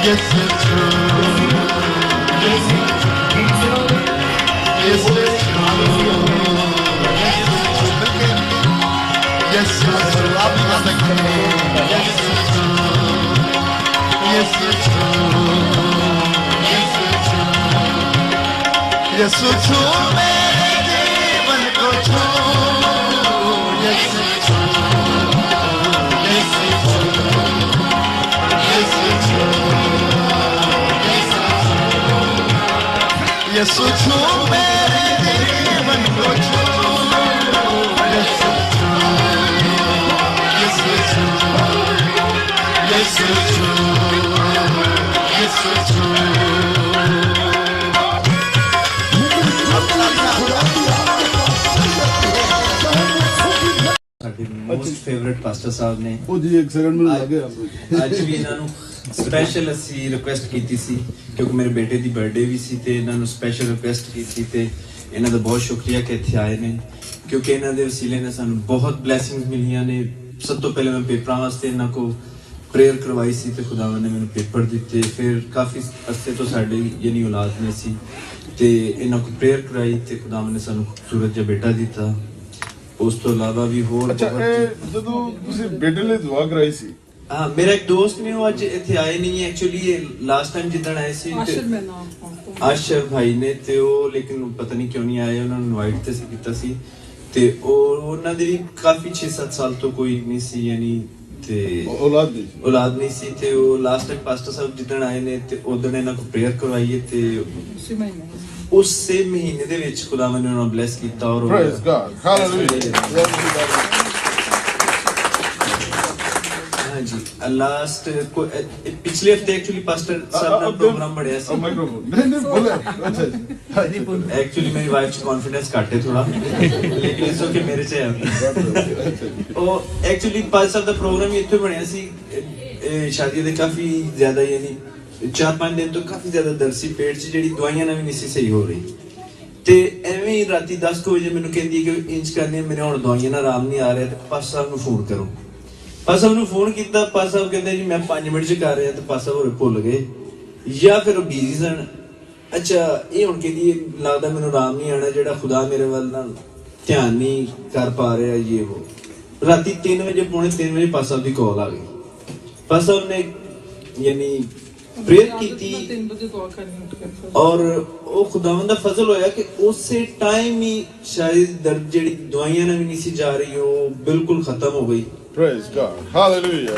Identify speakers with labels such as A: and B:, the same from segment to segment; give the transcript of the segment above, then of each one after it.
A: Yes, it's true. Yes, it's true. Yes, it's true. Yes, it's true. आप भी गा सकते हैं. Yes, it's true. Yes, it's true. Yes, it's true. Yes, it's true. मेरे जीवन को छू. Yes, it's true. Yes, it's true. Yes, it's true. Yes, it's true. मेरे जीवन को छू. Yes, it's true. Yes, it's true. Yes, it's true. Yes, it's true.
B: Most favourite pastor ਸਾਹਿਬ ਨੇ
C: ਉਹ ਜੀ ਇੱਕ ਸੈਕਿੰਡ ਮੈਨੂੰ ਲੱਗ ਗਿਆ
B: ਅੱਜ ਵੀ ਇਹਨਾਂ ਨੂੰ ਸਪੈਸ਼ਲ ਅਸੀਂ ਰਿਕੁਐਸਟ ਕੀਤੀ ਸੀ ਕਿਉਂਕਿ ਮੇਰੇ ਬੇਟੇ ਦੀ ਬਰਥਡੇ ਵੀ ਸੀ ਤੇ ਇਹਨਾਂ ਨੂੰ ਸਪੈਸ਼ਲ ਰਿਕੁਐਸਟ ਕੀਤੀ ਤੇ ਇਹਨਾਂ ਦਾ ਬਹੁਤ ਸ਼ੁਕਰੀਆ ਕਿ ਇੱਥੇ ਆਏ ਨੇ ਕਿਉਂਕਿ ਇਹਨਾਂ ਦੇ ਵਸੀਲੇ ਨਾਲ ਸਾਨੂੰ ਬਹੁਤ ਬਲੇਸਿੰਗਸ ਮਿਲੀਆਂ ਨੇ। ਸਭ ਤੋਂ ਪਹਿਲੇ ਮੈਂ ਪੇਪਰਾਂ ਵਾਸਤੇ ਇਹਨਾਂ ਕੋ ਪ੍ਰੇਅਰ ਕਰਵਾਈ ਸੀ ਤੇ ਖੁਦਾਵੰਦ ਨੇ ਮੈਨੂੰ ਪੇਪਰ ਦਿੱਤੇ। ਫਿਰ ਕਾਫੀ ਅਰਸੇ ਤੋਂ ਸਾਡੇ ਯਾਨੀ ਔਲਾਦ ਨਹੀਂ ਸੀ ਤੇ ਇਹਨਾਂ ਕੋ ਪ੍ਰੇਅਰ ਕਰਾਈ ਤੇ ਖੁਦਾਵੰਦ ਨੇ ਸਾਨੂੰ ਖੂਬਸੂਰਤ ਜਿਹਾ ਬੇਟਾ ਦਿੱਤਾ। ਉਸ ਤੋਂ ਇਲਾਵਾ ਵੀ ਹੋਰ
C: ਅੱਛਾ ਇਹ ਜਦੋਂ ਤੁਸੀਂ ਬੇਟੇ ਲਈ ਦੁਆ ਕਰਾਈ ਸੀ
B: ਹਾਂ ਮੇਰਾ ਇੱਕ ਦੋਸਤ ਨੇ ਉਹ ਅੱਜ ਇੱਥੇ ਆਏ ਨਹੀਂ ਐਕਚੁਅਲੀ ਇਹ ਲਾਸਟ ਟਾਈਮ ਜਿੱਦਣ ਆਏ ਸੀ ਆਸ਼ਰ ਭਾਈ ਨੇ ਤੇ ਉਹ ਲੇਕਿਨ ਪਤਾ ਨਹੀਂ ਕਿਉਂ ਨਹੀਂ ਆਏ ਉਹਨਾਂ ਨੂੰ ਇਨਵਾਈਟ ਤੇ ਕੀਤਾ ਸੀ ਤੇ ਉਹ ਉਹਨਾਂ ਦੀ ਵੀ ਕਾਫੀ 6-7 ਸਾਲ ਤੋਂ ਕੋਈ ਨਹੀਂ ਸੀ ਯਾਨੀ ਤੇ ਔਲਾਦ ਨਹੀਂ ਸੀ ਤੇ ਉਹ ਲਾਸਟ ਟਾਈਮ ਪਾਸਟਰ ਸਾਹਿਬ ਜਿੱਦਣ ਆਏ ਨੇ ਤੇ ਉਦੋਂ ਇਹਨਾਂ ਕੋ ਪ੍ਰੇਅਰ ਕਰਵਾਈਏ ਤੇ ਉਸੇ ਮਹੀਨੇ ਦੇ ਵਿੱਚ ਖੁਦਾਵੰਦ ਨੇ ਉਹਨਾਂ ਨੂੰ ਬਲੈਸ ਕੀਤਾ ਔਰ
C: ਪ੍ਰੇਜ਼ ਗॉड ਹਾਲੇਲੂਇਆ
B: ਹਾਂਜੀ ਲਾਸਟ ਪਿਛਲੇ ਹਫਤੇ ਐਕਚੁਅਲੀ ਪਾਸਟਰ ਸਾਹਿਬ ਦਾ ਪ੍ਰੋਗਰਾਮ ਬੜਿਆ ਸੀ
C: ਨਹੀਂ ਬੋਲੇ ਅੱਛਾ
B: ਐਕਚੁਅਲੀ ਮੇਰੀ ਵਾਈਫ ਚ ਕੌਨਫੀਡੈਂਸ ਘੱਟ ਹੈ ਥੋੜਾ ਲੇਕਿਨ ਇਸ ਤੋਂ ਕਿ ਮੇਰੇ ਚ ਹੈ ਉਹ ਐਕਚੁਅਲੀ ਪਾਸਟਰ ਸਾਹਿਬ ਦਾ ਪ੍ਰੋਗਰਾਮ ਹੀ ਇੱਥੇ ਬਣਿਆ ਸੀ ਸ਼ਾਦੀ ਦੇ ਕਾਫੀ ਜ਼ਿਆਦਾ ਯਾਨੀ 4-5 ਦਿਨ ਤੋਂ ਕਾਫੀ ਜ਼ਿਆਦਾ ਦਰਦ ਸੀ ਪੇਟ 'ਚ ਜਿਹੜੀ ਦਵਾਈਆਂ ਨਾਲ ਵੀ ਨਹੀਂ ਸੀ ਸਹੀ ਹੋ ਰਹੀ ਤੇ ਐਵੇਂ ਹੀ ਰਾਤੀ 10 ਵਜੇ ਮੈਨੂੰ ਕਹਿੰਦੀ ਕਿ ਇੰਜ ਕਰਨੇ ਮੇਰੇ ਹੁਣ ਦਵਾਈਆਂ ਨਾਲ ਆਰਾਮ ਨਹੀਂ ਆ ਰਿਹਾ ਤੇ ਪਾਸਟਰ ਸਾਹਿਬ ਨੂੰ ਫੋਨ ਕਰੋ। ਪਾਸਟਰ ਸਾਹਿਬ ਨੂੰ ਫੋਨ ਕੀਤਾ ਪਾਸਟਰ ਸਾਹਿਬ ਕਹਿੰਦੇ ਜੀ ਮੈਂ 5 ਮਿੰਟ 'ਚ ਕਰ ਰਿਹਾ ਤੇ ਪਾਸਟਰ ਹੋਰ ਭੁੱਲ ਗਏ ਜਾਂ ਫਿਰ ਉਹ ਬਿਜ਼ੀ ਸਨ। ਅੱਛਾ ਇਹ ਹੁਣ ਕਹਿੰਦੀ ਲੱਗਦਾ ਮੈਨੂੰ ਆਰਾਮ ਨਹੀਂ ਆਣਾ ਜਿਹੜਾ ਖੁਦਾ ਮੇਰੇ ਵੱਲ ਨਾਲ ਧਿਆਨ ਨਹੀਂ ਕਰ ਪਾ ਰਿਹਾ ਇਹ ਉਹ ਰਾਤੀ 3 ਵਜੇ ਪੌਣੇ 3 ਵਜੇ ਪਾਸਟਰ ਸਾਹਿਬ ਦੀ ਕਾਲ ਆ ਗਈ। ਪਾਸਟਰ ਸਾਹਿਬ ਨੇ ਯਾਨੀ ਪ੍ਰੇਅਰ ਕੀਤੀ ਔਰ ਉਹ ਖੁਦਾਵੰਦ ਦਾ ਫਜ਼ਲ ਹੋਇਆ ਕਿ ਉਸੇ ਟਾਈਮ ਹੀ ਸ਼ਾਇਦ ਦਰਦ ਜਿਹੜੀ ਦਵਾਈਆਂ ਨਾਲ ਵੀ ਨਹੀਂ ਸੀ ਜਾ ਰਹੀ ਉਹ ਬਿਲਕੁਲ ਖਤਮ ਹੋ ਗਈ।
C: ਪ੍ਰੇਜ਼ ਗॉड ਹਾਲੇਲੂਇਆ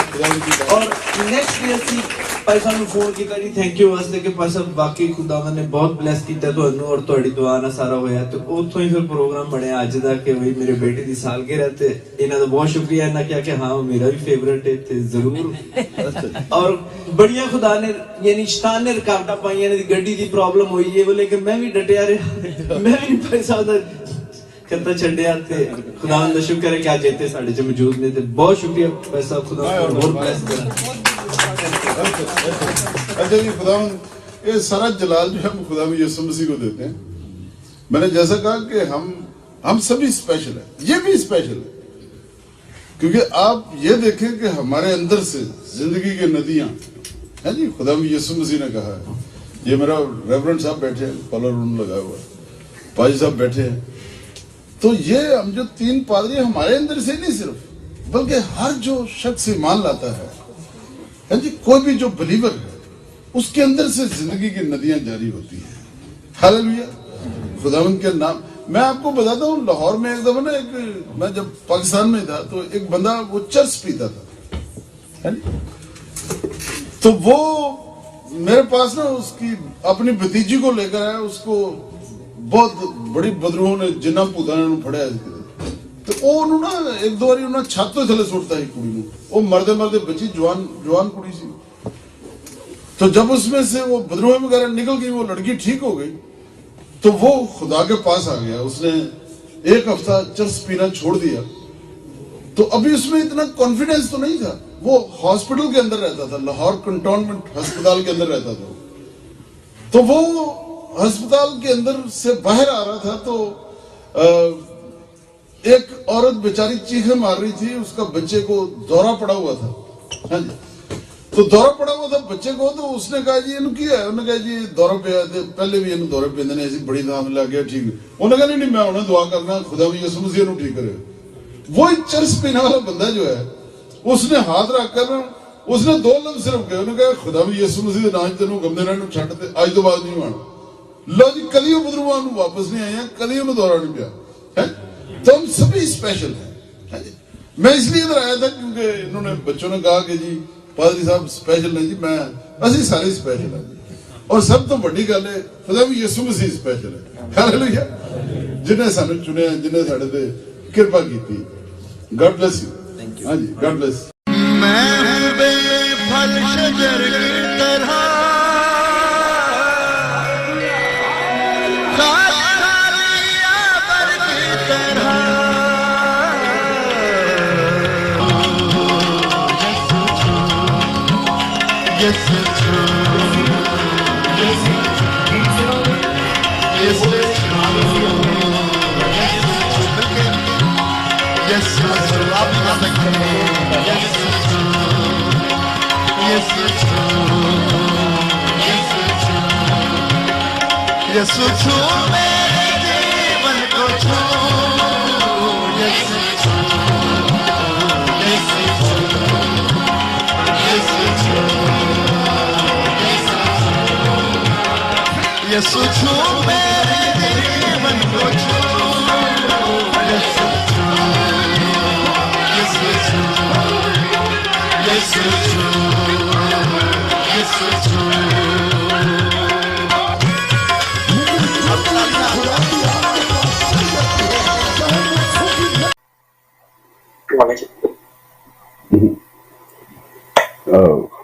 B: ਔਰ ਨੈਕਸਟ ਡੇ ਅਸੀਂ ਭਾਈ ਸਾਹਿਬ ਨੂੰ ਫੋਨ ਕੀਤਾ ਜੀ ਥੈਂਕ ਯੂ ਵਾਸਤੇ ਕਿ ਭਾਈ ਸਾਹਿਬ ਵਾਕਈ ਖੁਦਾਵੰਦ ਨੇ ਬਹੁਤ ਬਲੈਸ ਕੀਤਾ ਤੁਹਾਨੂੰ ਔਰ ਤੁਹਾਡੀ ਦੁਆ ਨਾਲ ਸਾਰਾ ਹੋਇਆ ਤੇ ਉੱਥੋਂ ਹੀ ਫਿਰ ਪ੍ਰੋਗਰਾਮ ਬਣਿਆ ਅੱਜ ਦਾ ਕਿ ਬਈ ਮੇਰੇ ਬੇਟੇ ਦੀ ਸਾਲਗਿਰਹ ਤੇ ਇਹਨਾਂ ਦਾ ਬਹੁਤ ਸ਼ੁਕਰੀਆ ਇਹਨਾਂ ਕਿਹਾ ਕਿ ਹਾਂ ਮੇਰਾ ਵੀ ਫੇਵਰਿਟ ਹੈ ਤੇ ਜ਼ਰੂਰ ਔਰ ਬੜੀਆਂ ਖੁਦਾ ਨੇ ਯਾਨੀ ਸ਼ੈਤਾਨ ਨੇ ਰੁਕਾਵਟਾਂ ਪਾਈਆਂ ਨੇ ਗੱਡੀ ਦੀ ਪ੍ਰੋਬਲਮ ਹੋਈ ਹੈ ਉਹ ਲੇਕਿਨ ਮੈਂ ਵੀ ਡਟਿਆ ਰਿਹਾ ਮੈਂ ਵੀ ਭਾਈ ਸਾਹਿਬ ਦਾ ਕਰਤਾ ਛੱਡਿਆ ਤੇ ਖੁਦਾਵੰਦ ਦਾ ਸ਼ੁਕਰ ਹੈ ਕਿ ਅੱਜ ਇੱਥੇ ਸਾਡੇ ਚ ਮੌਜੂਦ ਨੇ ਤੇ ਬਹੁਤ ਸ਼ੁਕਰੀਆ ਭਾਈ ਸਾਹਿਬ ਖੁਦਾ ਹੋਰ ਬਲੈਸ ਕਰੇ।
C: अच्छा जी खुदावंद ये सारा जलाल जो हम खुदा में यीशु मसीह को देते हैं। मैंने जैसा कहा कि हम सभी स्पेशल है ये भी स्पेशल है क्योंकि आप ये देखें कि हमारे अंदर से जिंदगी की नदियां है जी खुदा में यीशु मसीह ने कहा है। ये मेरा रेवरेंड साहब बैठे हैं कॉलर रूम लगा हुआ है पाजी साहब बैठे हैं तो ये हम जो 3 पादरी हमारे अंदर से नहीं सिर्फ बल्कि हर जो शख्स ईमान लाता है जी कोई भी जो बिलीवर है उसके अंदर से जिंदगी की नदियां जारी होती है। हालेलुया खुदावंद के नाम। मैं आपको बताता हूँ लाहौर में एक दफा ना मैं जब पाकिस्तान में था तो एक बंदा वो चर्च पीता था है तो वो मेरे पास ना उसकी अपनी भतीजी को लेकर आया उसको बहुत बड़ी बदरूहों ने जिन्ना भूतां ने फड़िया ਤੇ ਉਹ ਨੂੰ ਨਾ ਇੱਕ ਦੋ ਵਾਰੀ ਉਹਨਾਂ ਛੱਤ ਤੋਂ ਥੱਲੇ ਸੁੱਟਦਾ ਸੀ ਕੁੜੀ ਨੂੰ ਉਹ ਮਰਦੇ ਮਰਦੇ ਬੱਚੀ जवान कुड़ी सी तो जब उसमें से वो बदरूहें वगैरह निकल गई वो लड़की ठीक हो गई तो वो खुदा के पास आ गया उसने 1 हफ्ता चर्च पीना छोड़ दिया तो अभी उसमें इतना कॉन्फिडेंस तो नहीं था। वो हॉस्पिटल के अंदर रहता था लाहौर कंटोनमेंट अस्पताल के अंदर रहता था तो वो अस्पताल के अंदर से बाहर आ रहा था तो एक औरत बेचारी चीखें मार रही थी उसका बच्चे को दौरा पड़ा हुआ था हाँ जी تو دورہ پڑا ہوا تھا بچے کو, تو اس نے کہا جی یہ کیا ہے, انہوں نے کہا جی دورہ پہ پہلے بھی یہ دورے پہ نے ایسی بڑی دام لگ گیا ٹھیک. انہوں نے کہا نہیں میں انہیں دعا کرنا خدا بھی یسوع مسیح ٹھیک کرے. وہی چرس پینے والا بندہ جو ہے اس نے ہاتھ رکھ کر اس نے 2 لفظ صرف کہے, انہوں نے کہا خدا بھی یسوع مسیح نام تینوں گمدے رہنے چھڈ تے اج تو بعد نہیں آنا. لو جی کدی وہ بدرواں واپس نہیں آئے, کدی انہوں دورہ نہیں پیا. تو ہم سبھی اسپیشل ہیں. میں اس لیے ادھر آیا تھا کیونکہ انہوں نے بچوں نے کہا کہ جی پادری صاحب اسپیشل نہیں جی, میں اسی سارے اسپیشل ہیں جی. اور سب تو بڑی گل ہے خدا بھی یسوع مسیح اسپیشل ہے. ہاللویا, جنہیں سانو چنیا, جنہیں ساڈے تے کرپا کیتی. God bless you. ہاں جی, گاڈ بلیس.
A: میں بے پھل شجر کی طرح یسوع چھو میرے جیون کو چھو, یسوع چھو, یسوع چھو, یسوع چھو, یسوع چھو میرے جیون کو چھو, یسوع چھو, یسوع چھو, یسوع چھو, یسوع چھو.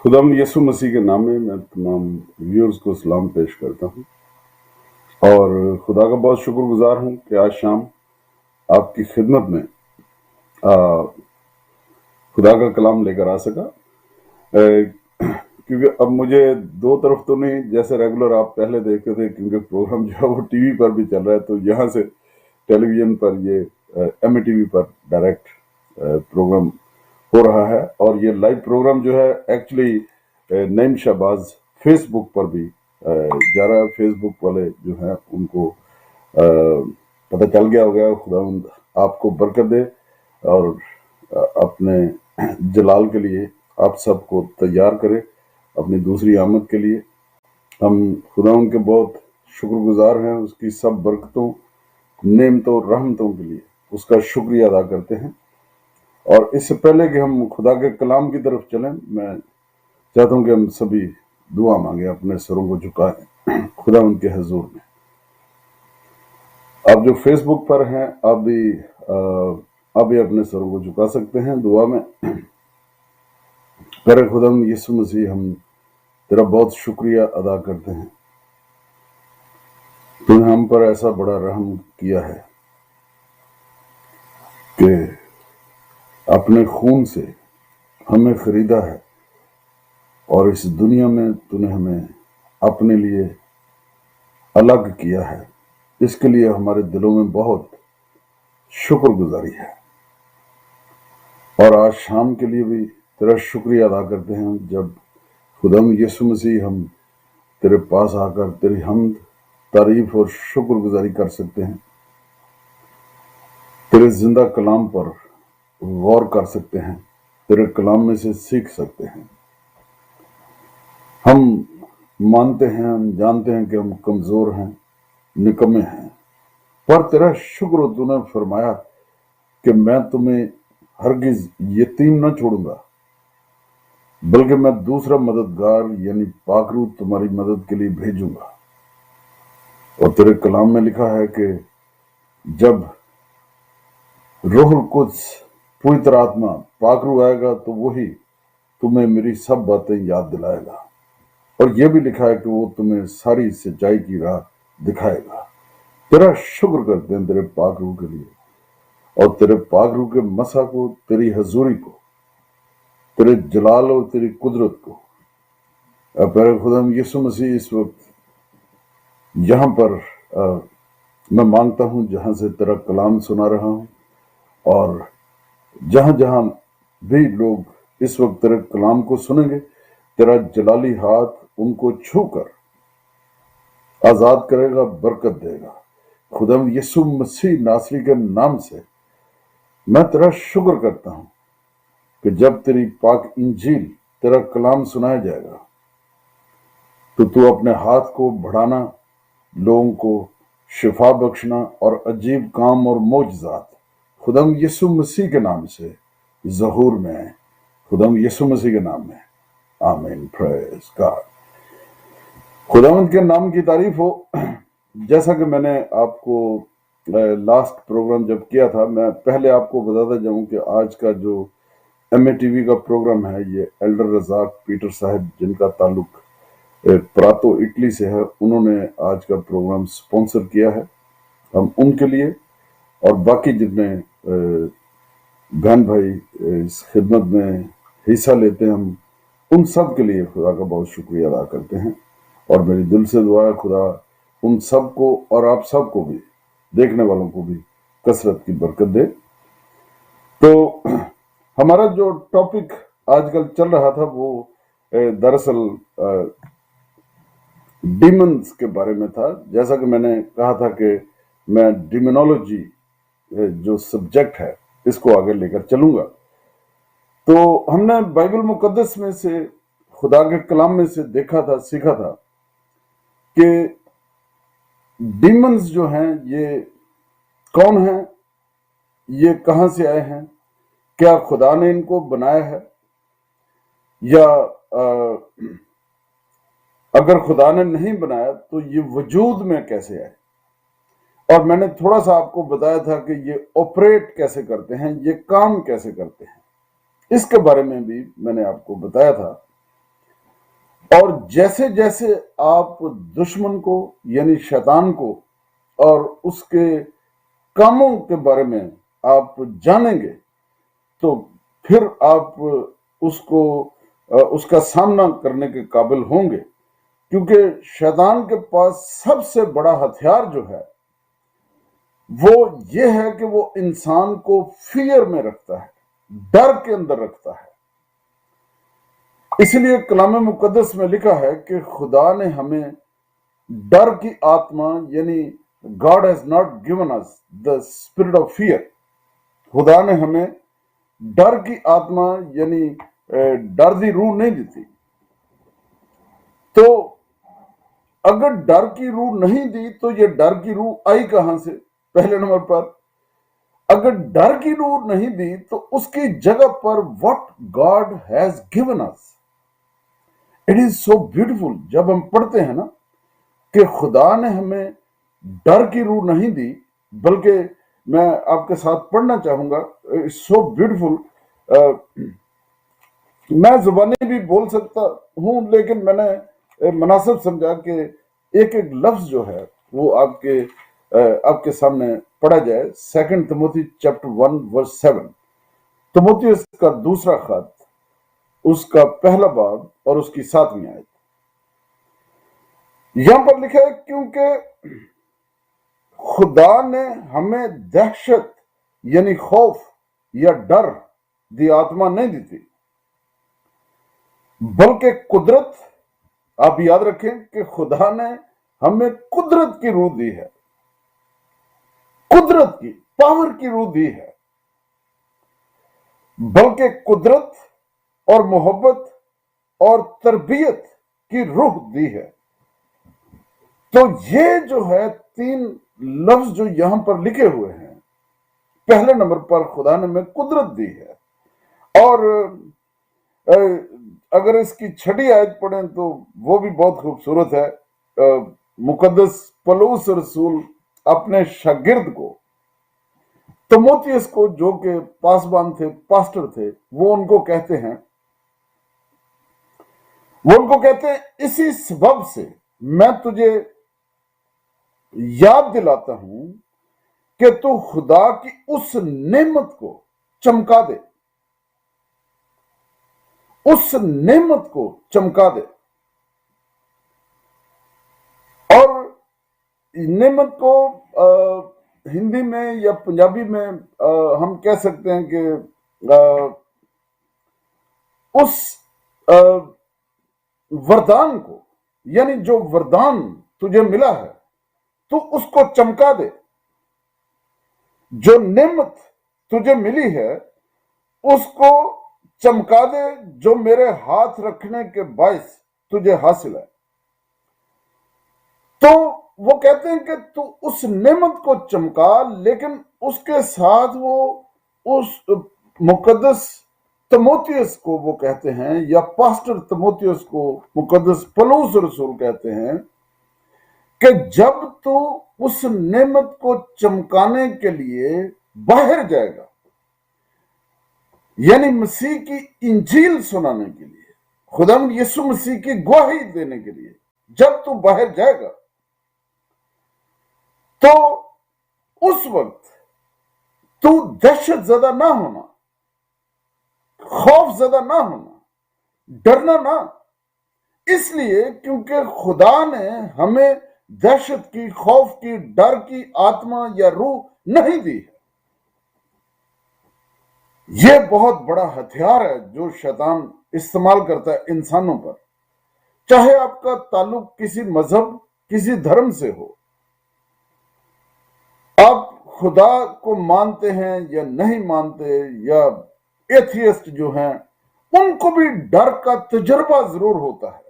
C: خداوند یسوع مسیح کے نام میں میں تمام ویورز کو سلام پیش کرتا ہوں, اور خدا کا بہت شکر گزار ہوں کہ آج شام آپ کی خدمت میں خدا کا کلام لے کر آ سکا. کیونکہ اب مجھے 2 طرف تو نہیں جیسے ریگولر آپ پہلے دیکھتے تھے, کیونکہ پروگرام جو ہے وہ ٹی وی پر بھی چل رہا ہے, تو یہاں سے ٹیلی ویژن پر یہ ایم اے ٹی وی پر ڈائریکٹ پروگرام ہو رہا ہے. اور یہ لائیو پروگرام جو ہے actually Naeem Shahbaz Facebook پر بھی جا رہا ہے. فیس بک والے جو ہیں ان کو پتہ چل گیا ہوگا. خداوند آپ کو برکت دے اور اپنے جلال کے لیے آپ سب کو تیار کرے اپنی دوسری آمد کے لیے. ہم خداوند کے بہت شکر گزار ہیں اس کی سب برکتوں, نعمتوں, رحمتوں کے لیے اس کا شکریہ ادا کرتے ہیں. اور اس سے پہلے کہ ہم خدا کے کلام کی طرف چلیں, میں چاہتا ہوں کہ ہم سبھی دعا مانگیں, اپنے سروں کو جھکائیں خدا ان کے حضور میں. آپ جو فیس بک پر ہیں آپ بھی اپنے سروں کو جھکا سکتے ہیں دعا میں. میرے خدا یسوع مسیح, ہم تیرا بہت شکریہ ادا کرتے ہیں, تو نے ہم پر ایسا بڑا رحم کیا ہے کہ اپنے خون سے ہمیں خریدا ہے, اور اس دنیا میں تو نے ہمیں اپنے لیے الگ کیا ہے. اس کے لیے ہمارے دلوں میں بہت شکر گزاری ہے, اور آج شام کے لیے بھی تیرا شکریہ ادا کرتے ہیں جب خدا یسوع مسیح ہم تیرے پاس آ کر تیری حمد, تعریف اور شکر گزاری کر سکتے ہیں, تیرے زندہ کلام پر غور کر سکتے ہیں, تیرے کلام میں سے سیکھ سکتے ہیں. ہم مانتے ہیں, ہم جانتے ہیں کہ ہم کمزور ہیں, نکمے ہیں, پر تیرا شکر ہو تو نے فرمایا کہ میں تمہیں ہرگز یتیم نہ چھوڑوں گا, بلکہ میں دوسرا مددگار یعنی پاک روح تمہاری مدد کے لیے بھیجوں گا. اور تیرے کلام میں لکھا ہے کہ جب روح القدس پوتر آتما پاک روح آئے گا تو وہی تمہیں میری سب باتیں یاد دلائے گا, اور یہ بھی لکھا ہے کہ وہ تمہیں ساری سچائی کی راہ دکھائے گا. تیرا شکر کرتے ہیں تیرے پاک روح کے لیے, اور تیرے پاک روح کے مسح کو, تیری حضوری کو, تیرے جلال اور تیری قدرت کو. پیارے خدا یسوع مسیح اس وقت یہاں پر میں مانگتا ہوں جہاں سے تیرا کلام سنا رہا ہوں, اور جہاں جہاں بھی لوگ اس وقت تیرے کلام کو سنیں گے تیرا جلالی ہاتھ ان کو چھو کر آزاد کرے گا، برکت دے گا۔ خدا یسوع مسیح ناصری کے نام سے میں تیرا شکر کرتا ہوں کہ جب تیری پاک انجیل، تیرا کلام سنایا جائے گا تو اپنے ہاتھ کو بڑھانا، لوگوں کو شفا بخشنا اور عجیب کام اور معجزات خدا یسوع مسیح کے نام سے ظہور میں آئے، خدا یسوع مسیح کے نام میں، آمین۔ پریز گاڈ۔ خداوند کے نام کی تعریف ہو۔ جیسا کہ میں نے آپ کو لاسٹ پروگرام جب کیا تھا، میں پہلے آپ کو بتاتا جاؤں کہ آج کا جو ایم اے ٹی وی کا پروگرام ہے، یہ ایلڈر رزاق پیٹر صاحب جن کا تعلق پراتو اٹلی سے ہے، انہوں نے آج کا پروگرام سپانسر کیا ہے۔ ہم ان کے لیے اور باقی جتنے بہن بھائی اس خدمت میں حصہ لیتے ہیں، ہم ان سب کے لیے خدا کا بہت شکریہ ادا کرتے ہیں، اور میری دل سے دعا ہے خدا ان سب کو اور آپ سب کو بھی، دیکھنے والوں کو بھی کثرت کی برکت دے۔ تو ہمارا جو ٹاپک آج کل چل رہا تھا وہ دراصل ڈیمنز کے بارے میں تھا۔ جیسا کہ میں نے کہا تھا کہ میں ڈیمنالوجی جو سبجیکٹ ہے اس کو آگے لے کر چلوں گا۔ تو ہم نے بائبل مقدس میں سے، خدا کے کلام میں سے دیکھا تھا، سیکھا تھا کہ ڈیمنز جو ہیں یہ کون ہیں، یہ کہاں سے آئے ہیں، کیا خدا نے ان کو بنایا ہے، یا اگر خدا نے نہیں بنایا تو یہ وجود میں کیسے آئے۔ اور میں نے تھوڑا سا آپ کو بتایا تھا کہ یہ آپریٹ کیسے کرتے ہیں، یہ کام کیسے کرتے ہیں، اس کے بارے میں بھی میں نے آپ کو بتایا تھا۔ اور جیسے جیسے آپ دشمن کو یعنی شیطان کو اور اس کے کاموں کے بارے میں آپ جانیں گے تو پھر آپ اس کا سامنا کرنے کے قابل ہوں گے، کیونکہ شیطان کے پاس سب سے بڑا ہتھیار جو ہے وہ یہ ہے کہ وہ انسان کو فیئر میں رکھتا ہے، ڈر کے اندر رکھتا ہے۔ اس لیے کلام مقدس میں لکھا ہے کہ خدا نے ہمیں ڈر کی آتما یعنی God has not given us the spirit of fear، خدا نے ہمیں ڈر کی آتما یعنی ڈر دی روح نہیں دیتی۔ تو اگر ڈر کی روح نہیں دی تو یہ ڈر کی روح آئی کہاں سے؟ پہلے نمبر پر اگر ڈر کی روح نہیں دی تو اس کی جگہ پر what God has given us، it is so beautiful۔ جب ہم پڑھتے ہیں نا کہ خدا نے ہمیں ڈر کی روح نہیں دی، بلکہ میں آپ کے ساتھ پڑھنا چاہوں گا، it's so beautiful۔ میں زبانی بھی بول سکتا ہوں، لیکن میں نے مناسب سمجھا کہ ایک ایک لفظ جو ہے وہ آپ کے سامنے پڑھا جائے۔ 2 تموتھی چیپٹر 1 ورس 7، تموتھیوس کا دوسرا خط، اس کا پہلا باب اور اس کی 7ویں آیت۔ یہاں پر لکھا ہے کیونکہ خدا نے ہمیں دہشت یعنی خوف یا ڈر دی آتما نہیں دی تھی، بلکہ قدرت۔ آپ یاد رکھیں کہ خدا نے ہمیں قدرت کی روح دی ہے، قدرت کی پاور کی روح دی ہے، بلکہ قدرت اور محبت اور تربیت کی روح دی ہے۔ تو یہ جو ہے 3 لفظ جو یہاں پر لکھے ہوئے ہیں، پہلے نمبر پر خدا نے ہمیں قدرت دی ہے۔ اور اگر اس کی 6 آیت پڑھیں تو وہ بھی بہت خوبصورت ہے۔ مقدس پولس رسول اپنے شاگرد کو، تموتھیوس کو، جو کہ پاسبان تھے، پاسٹر تھے، وہ ان کو کہتے ہیں اسی سبب سے میں تجھے یاد دلاتا ہوں کہ تو خدا کی اس نعمت کو چمکا دے، اس نعمت کو چمکا دے۔ اور نعمت کو ہندی میں یا پنجابی میں ہم کہہ سکتے ہیں کہ اس
D: वरदान को, यानी जो वरदान तुझे मिला है, तू उसको चमका दे। जो नेमत तुझे मिली है उसको चमका दे, जो मेरे हाथ रखने के बायस तुझे हासिल है। तो वो कहते हैं कि तू उस नेमत को चमका, लेकिन उसके साथ वो उस मुकद्दस तिमोथियस को वो कहते हैं, या पास्टर तिमोथियस को मुकद्दस पौलुस रसूल कहते हैं कि जब तू उस नेमत को चमकाने के लिए बाहर जाएगा, यानी मसीह की इंजील सुनाने के लिए, खुदावंद यीशु मसीह की गवाही देने के लिए जब तू बाहर जाएगा, तो उस वक्त तू दहशत ज़दा ना होना, खौफ ज़दा ना होना, डरना ना, इसलिए क्योंकि खुदा ने हमें दहशत की, खौफ की, डर की आत्मा या रूह नहीं दी है। यह बहुत बड़ा हथियार है जो शैतान इस्तेमाल करता है इंसानों पर, चाहे आपका ताल्लुक किसी मजहब, किसी धर्म से हो, आप खुदा को मानते हैं या नहीं मानते, या एथियस्ट जो हैं उनको भी डर का तजुर्बा जरूर होता है।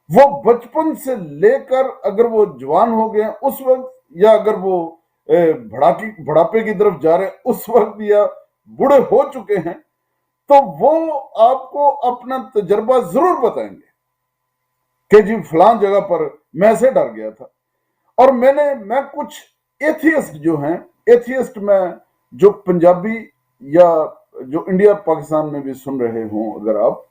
D: वो बचपन से लेकर अगर वो जवान हो गए उस वक्त, या अगर वो बुढ़ापे की तरफ जा रहे हैं उस वक्त, या बूढ़े हो चुके हैं, तो वो आपको अपना तजुर्बा जरूर बताएंगे कि जी फलां जगह पर मैं ऐसे डर गया था। और मैं कुछ एथियस्ट जो हैं, एथियस्ट में जो पंजाबी या जो इंडिया पाकिस्तान में भी सुन रहे हों अगर आप,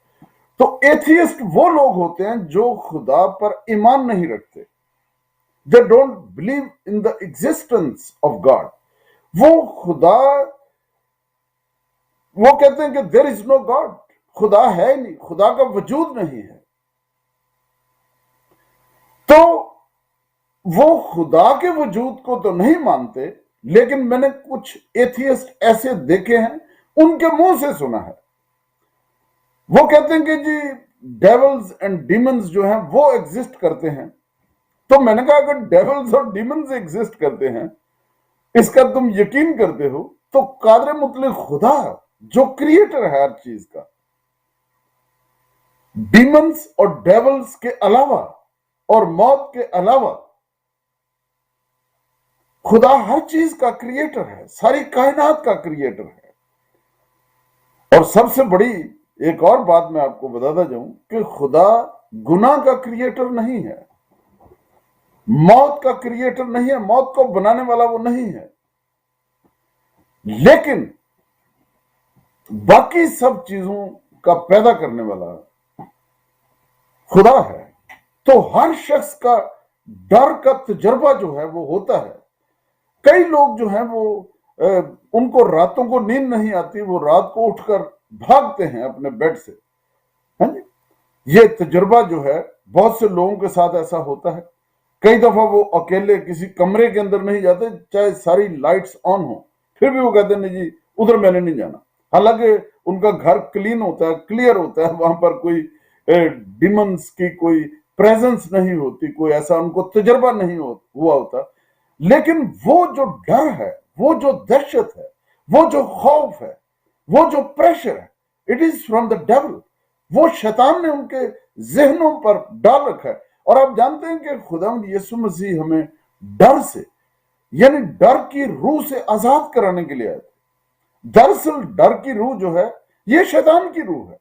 D: तो एथियस्ट वो लोग होते हैं जो खुदा पर ईमान नहीं रखते। They don't believe in the existence of God. वो कहते हैं कि देयर इज नो गॉड, खुदा है नहीं, खुदा का वजूद नहीं है। तो वो खुदा के वजूद को तो नहीं मानते, लेकिन मैंने कुछ एथियस्ट ऐसे देखे हैं, उनके मुंह से सुना है। वो कहते हैं कि जी डेविल्स एंड डीमंस जो हैं वो एग्जिस्ट करते हैं। तो मैंने कहा अगर डेविल्स और डीमंस एग्जिस्ट करते हैं, इसका तुम यकीन करते हो, तो कादर मुतलक खुदा जो क्रिएटर है हर चीज का, डीमंस और डेविल्स के अलावा और मौत के अलावा खुदा हर चीज का क्रिएटर है, सारी कायनात का क्रिएटर है। और सबसे बड़ी एक और बात मैं आपको बताता जाऊं कि खुदा गुनाह का क्रिएटर नहीं है, मौत का क्रिएटर नहीं है, मौत को बनाने वाला वो नहीं है, लेकिन बाकी सब चीजों का पैदा करने वाला खुदा है। तो हर शख्स का डर का तजर्बा जो है वो होता है। कई लोग जो हैं वो उनको रातों को नींद नहीं आती, वो रात को उठकर भागते हैं अपने बेड से, है जी? ये तजुर्बा जो है बहुत से लोगों के साथ ऐसा होता है। कई दफा वो अकेले किसी कमरे के अंदर नहीं जाते, चाहे सारी लाइट्स ऑन हो, फिर भी वो कहते नहीं जी उधर मैंने नहीं जाना। हालांकि उनका घर क्लीन होता है, क्लियर होता है, वहां पर कोई डिमंस की कोई प्रेजेंस नहीं होती, कोई ऐसा उनको तजुर्बा नहीं हुआ होता, लेकिन वो जो डर है, वो जो दहशत है, वो जो खौफ है, वो जो प्रेशर है, it is from the devil. वो शैतान ने उनके जहनों पर डाल रखा है। और आप जानते हैं कि खुदावंद यीशु मसीह हमें डर से, यानी डर की रूह से आजाद कराने के लिए आए थे। दरअसल डर की रूह जो है ये शैतान की रूह है,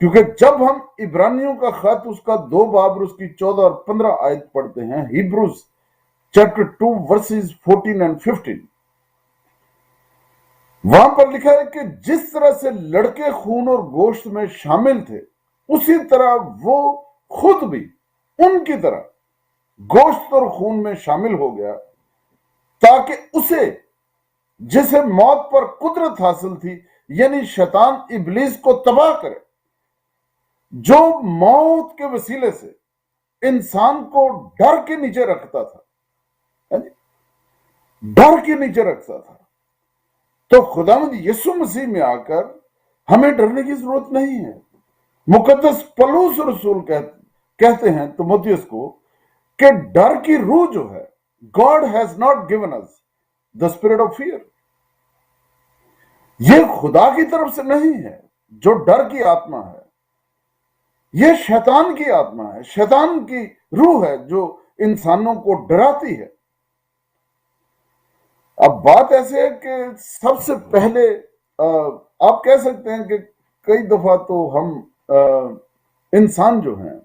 D: क्योंकि जब हम इब्रानियों का खत उसका 2 बाब उसकी 14 और 15 आयत पढ़ते हैं, हिब्रूज चैप्टर 2 वर्सेस 14 एंड 15, वहां पर लिखा है कि जिस तरह से लड़के खून और गोश्त में शामिल थे, उसी तरह वो खुद भी उनकी तरह गोश्त और खून में शामिल हो गया, ताकि उसे जिसे मौत पर कुदरत हासिल थी, यानी शैतान इब्लीस को तबाह करे, जो मौत के वसीले से इंसान को डर के नीचे रखता था, डर के नीचे रखता था। तो खुदावंद यीशु मसीह में आकर हमें डरने की जरूरत नहीं है। मुकद्दस पलूस रसूल कहते हैं तिमोथियस को कि डर की रूह जो है, God has not given us the spirit of fear, ये खुदा की तरफ से नहीं है। जो डर की आत्मा है ये शैतान की आत्मा है, शैतान की रूह है जो इंसानों को डराती है। अब बात ऐसे है कि सबसे पहले आप कह सकते हैं कि कई दफा तो हम इंसान जो हैं,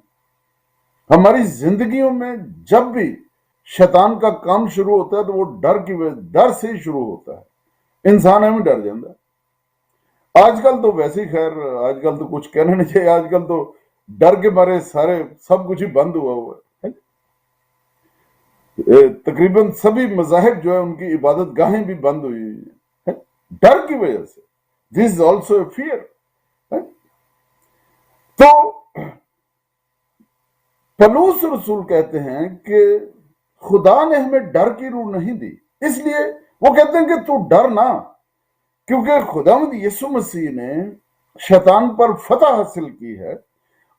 D: हमारी जिंदगियों में जब भी शैतान का काम शुरू होता है तो वो डर से ही शुरू होता है। इंसान हमें डर जाता है। आजकल तो वैसे ही खैर, आजकल तो कुछ कहना नहीं चाहिए, आजकल तो डर के मारे सारे सब कुछ ही बंद हुआ है। तकरीबन सभी मज़ाहिब जो है उनकी इबादत गाहें भी बंद हुई है डर की वजह से। This is also a fear. तो पलूस रसूल कहते हैं कि खुदा ने हमें डर की रूह नहीं दी, इसलिए वो कहते हैं कि तू डर ना, क्योंकि खुदावंद यीशु मसीह ने शैतान पर फतह हासिल की है।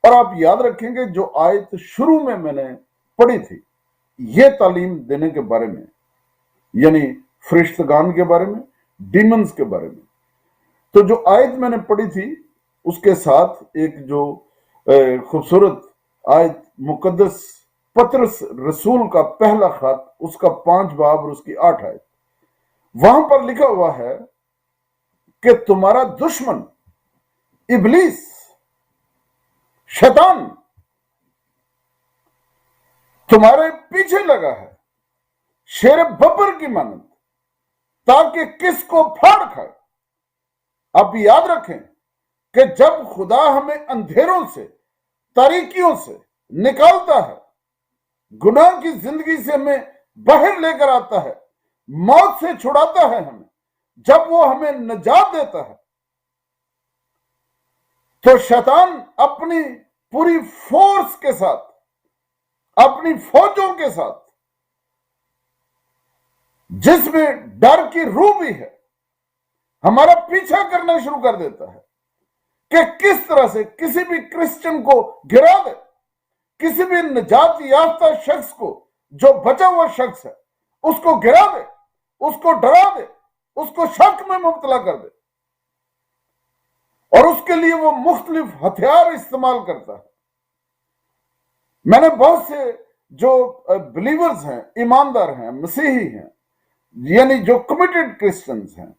D: और आप याद रखेंगे जो आयत शुरू में मैंने पढ़ी थी ये तालीम देने के बारे में, यानी फरिश्तगान के बारे में, डीमंस के बारे में, तो जो आयत मैंने पढ़ी थी उसके साथ एक जो खूबसूरत आयत मुकद्दस पतरस रसूल का पहला खत, उसका 5 बाब और उसकी 8 आयत, वहां पर लिखा हुआ है कि तुम्हारा दुश्मन इब्लीस, शैतान तुम्हारे पीछे लगा है शेर बब्बर की मानंद, ताकि किसको फाड़ खाए। आप याद रखें कि जब खुदा हमें अंधेरों से, तारीकियों से निकालता है, गुनाह की जिंदगी से हमें बाहर लेकर आता है, मौत से छुड़ाता है हमें, जब वो हमें निजात देता है, तो शैतान अपनी पूरी फोर्स के साथ, अपनी फौजों के साथ, जिसमें डर की रूह भी है, हमारा पीछा करना शुरू कर देता है कि किस तरह से किसी भी क्रिश्चियन को गिरा दे, किसी भी निजात याफ्ता शख्स को, जो बचा हुआ शख्स है, उसको गिरा दे, उसको डरा दे, उसको शक में मुब्तला कर दे, और उसके लिए वो मुख्तलिफ हथियार इस्तेमाल करता है। मैंने बहुत से जो बिलीवर्स हैं, ईमानदार हैं, मसीही हैं, यानी जो कमिटेड क्रिश्चियंस हैं,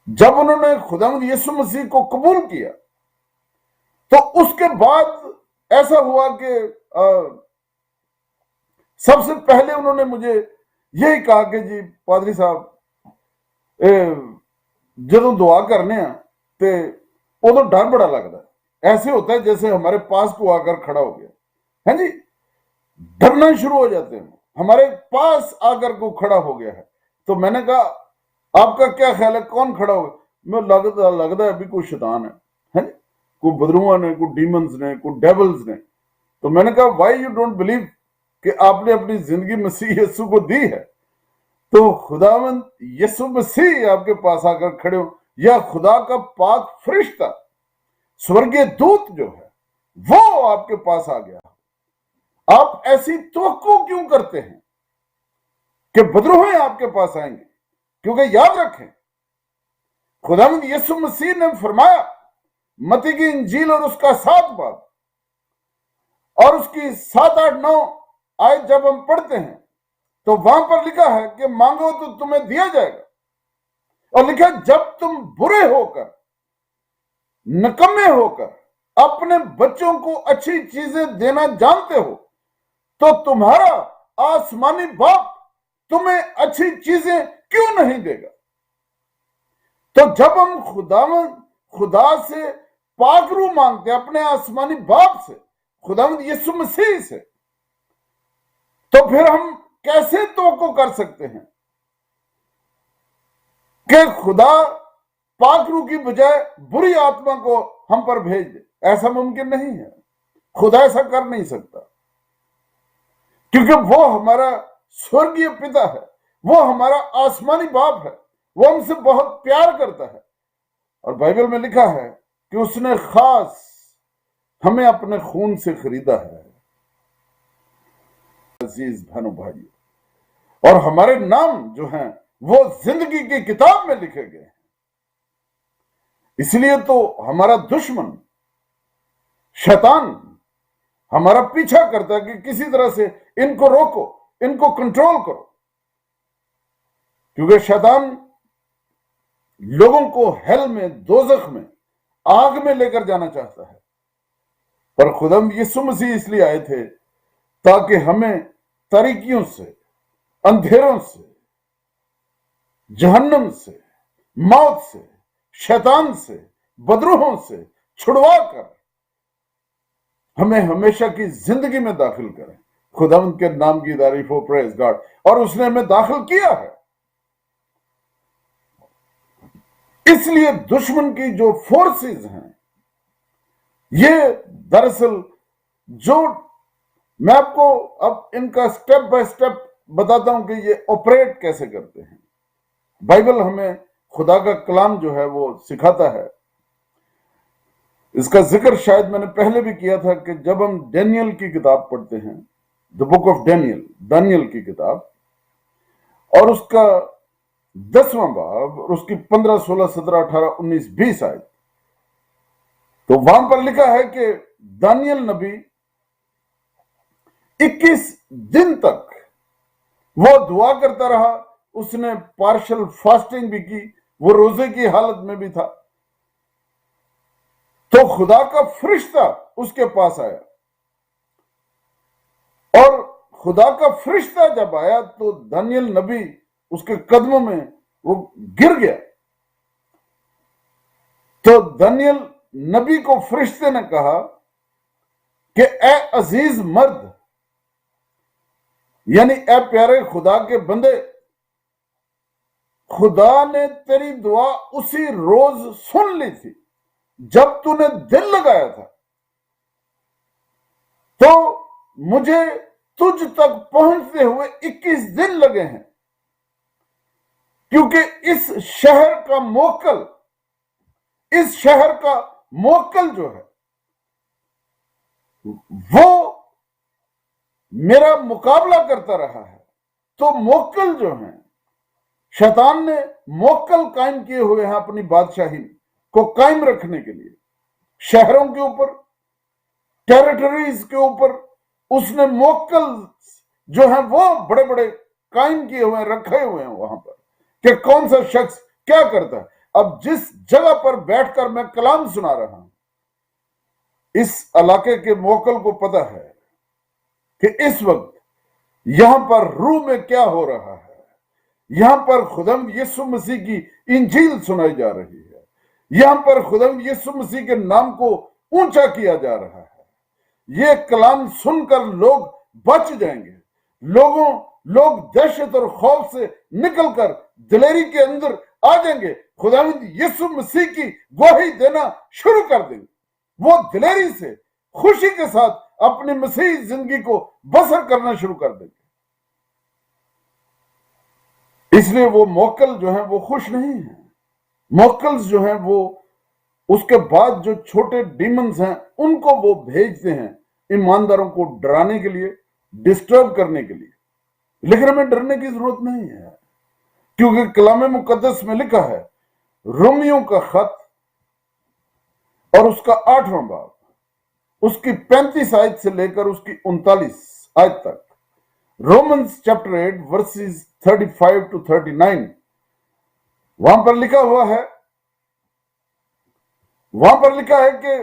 D: जब उन्होंने खुदावंद यीशु मसीह को कबूल किया तो उसके बाद ऐसा हुआ कि सबसे पहले उन्होंने मुझे यही कहा कि जी पादरी साहब जदों दुआ करने हैं तो उदों डर बड़ा लगता है, ऐसे होता है जैसे हमारे पास को आकर खड़ा हो गया है जी, डरना शुरू हो जाते हैं, हमारे पास आकर को खड़ा हो गया है। तो मैंने कहा आपका क्या ख्याल है, कौन खड़ा हो गया? मैं लगता है अभी कोई शैतान है जी, कोई बदरुआ ने, कोई डीमंस ने, कोई डेवल्स ने। तो मैंने कहा व्हाई यू डोंट बिलीव कि आपने अपनी जिंदगी मसीह यीशु को दी है, तो खुदावंद यीशु मसीह आपके पास आकर खड़े हो, या खुदा का पाक फरिश्ता स्वर्गीय दूत जो है वो आपके पास आ गया, आप ऐसी तवक्को क्यों करते हैं कि बदरूह आपके पास आएंगे? क्योंकि याद रखें खुदावंद यीशु मसीह ने फरमाया, मत्ती की इंजील और उसका 7 बाब और उसकी 7, 8, 9 आयत जब हम पढ़ते हैं तो वहां पर लिखा है कि मांगो तो तुम्हें दिया जाएगा, और लिखा जब तुम बुरे होकर, नकम्मे होकर अपने बच्चों को अच्छी चीजें देना जानते हो तो तुम्हारा आसमानी बाप तुम्हें अच्छी चीजें क्यों नहीं देगा? तो जब हम खुदा से पाकरू मांगते हैं, अपने आसमानी बाप से, खुदावंद यीशु मसीह से, तो फिर हम कैसे तवक्को कर सकते हैं कि खुदा पाकरू की बजाय बुरी आत्मा को हम पर भेज दे? ऐसा मुमकिन नहीं है, खुदा ऐसा कर नहीं सकता, क्योंकि वो हमारा स्वर्गीय पिता है, वो हमारा आसमानी बाप है, वो हमसे बहुत प्यार करता है। और बाइबल में लिखा है कि उसने खास ہمیں اپنے خون سے خریدا ہے۔ عزیز بہنوں بھائی، اور ہمارے نام جو ہیں وہ زندگی کی کتاب میں لکھے گئے ہیں۔ اس لیے تو ہمارا دشمن شیطان ہمارا پیچھا کرتا ہے کہ کسی طرح سے ان کو روکو، ان کو کنٹرول کرو، کیونکہ شیطان لوگوں کو ہیل میں، دوزخ میں، آگ میں لے کر جانا چاہتا ہے۔ پر خداوند یسوع مسیح اس لیے آئے تھے تاکہ ہمیں تاریکیوں سے، اندھیروں سے، جہنم سے، موت سے، شیطان سے، بدروحوں سے چھڑوا کر ہمیں ہمیشہ کی زندگی میں داخل کریں۔ خداوند کے نام کی تعریف ہو، پریز گاڈ۔ اور اس نے ہمیں داخل کیا ہے۔ اس لیے دشمن کی جو فورسز ہیں، یہ دراصل جو میں آپ کو اب ان کا سٹیپ بائی سٹیپ بتاتا ہوں کہ یہ آپریٹ کیسے کرتے ہیں۔ بائبل ہمیں خدا کا کلام جو ہے وہ سکھاتا ہے۔ اس کا ذکر شاید میں نے پہلے بھی کیا تھا کہ جب ہم ڈینیل کی کتاب پڑھتے ہیں، دی بک آف ڈینیل، دانیل کی کتاب، اور اس کا 10واں باب، اور اس کی 15، 16، 17، 18، 19، 20 آیت، تو وہاں پر لکھا ہے کہ دانیل نبی 21 دن تک وہ دعا کرتا رہا۔ اس نے پارشل فاسٹنگ بھی کی، وہ روزے کی حالت میں بھی تھا۔ تو خدا کا فرشتہ اس کے پاس آیا، اور خدا کا فرشتہ جب آیا تو دانیل نبی اس کے قدموں میں وہ گر گیا۔ تو دانیل نبی کو فرشتے نے کہا کہ اے عزیز مرد، یعنی اے پیارے خدا کے بندے، خدا نے تیری دعا اسی روز سن لی تھی جب تو نے دل لگایا تھا، تو مجھے تجھ تک پہنچتے ہوئے 21 دن لگے ہیں، کیونکہ اس شہر کا موکل جو ہے وہ میرا مقابلہ کرتا رہا ہے۔ تو موکل جو ہیں، شیطان نے موکل قائم کیے ہوئے ہیں اپنی بادشاہی کو قائم رکھنے کے لیے، شہروں کے اوپر، ٹیریٹریز کے اوپر اس نے موکل جو ہیں وہ بڑے بڑے قائم کیے ہوئے ہیں، رکھے ہوئے ہیں وہاں پر کہ کون سا شخص کیا کرتا ہے۔ اب جس جگہ پر بیٹھ کر میں کلام سنا رہا ہوں، اس علاقے کے موکل کو پتہ ہے کہ اس وقت یہاں پر روح میں کیا ہو رہا ہے۔ یہاں پر خداوند یسوع مسیح کی انجیل سنائی جا رہی ہے، یہاں پر خداوند یسوع مسیح کے نام کو اونچا کیا جا رہا ہے۔ یہ کلام سن کر لوگ بچ جائیں گے، لوگ دہشت اور خوف سے نکل کر دلیری کے اندر آ جائیں گے، خداوند یسوع مسیح کی گواہی دینا شروع کر دیں گے، وہ دلیری سے، خوشی کے ساتھ اپنی مسیحی زندگی کو بسر کرنا شروع کر دیں گے۔ اس لیے وہ موکل جو ہیں وہ خوش نہیں ہیں۔ موکلز جو ہیں وہ اس کے بعد جو چھوٹے ڈیمنز ہیں ان کو وہ بھیجتے ہیں ایمانداروں کو ڈرانے کے لیے، ڈسٹرب کرنے کے لیے۔ لیکن ہمیں ڈرنے کی ضرورت نہیں ہے، کیونکہ کلام مقدس میں لکھا ہے، رومیوں کا خط اور اس کا 8واں باب، اس کی 35 آیت سے لے کر اس کی 39 آیت تک، رومنز چیپٹر 8 ورسز 35 to 39، وہاں پر لکھا ہوا ہے، وہاں پر لکھا ہے کہ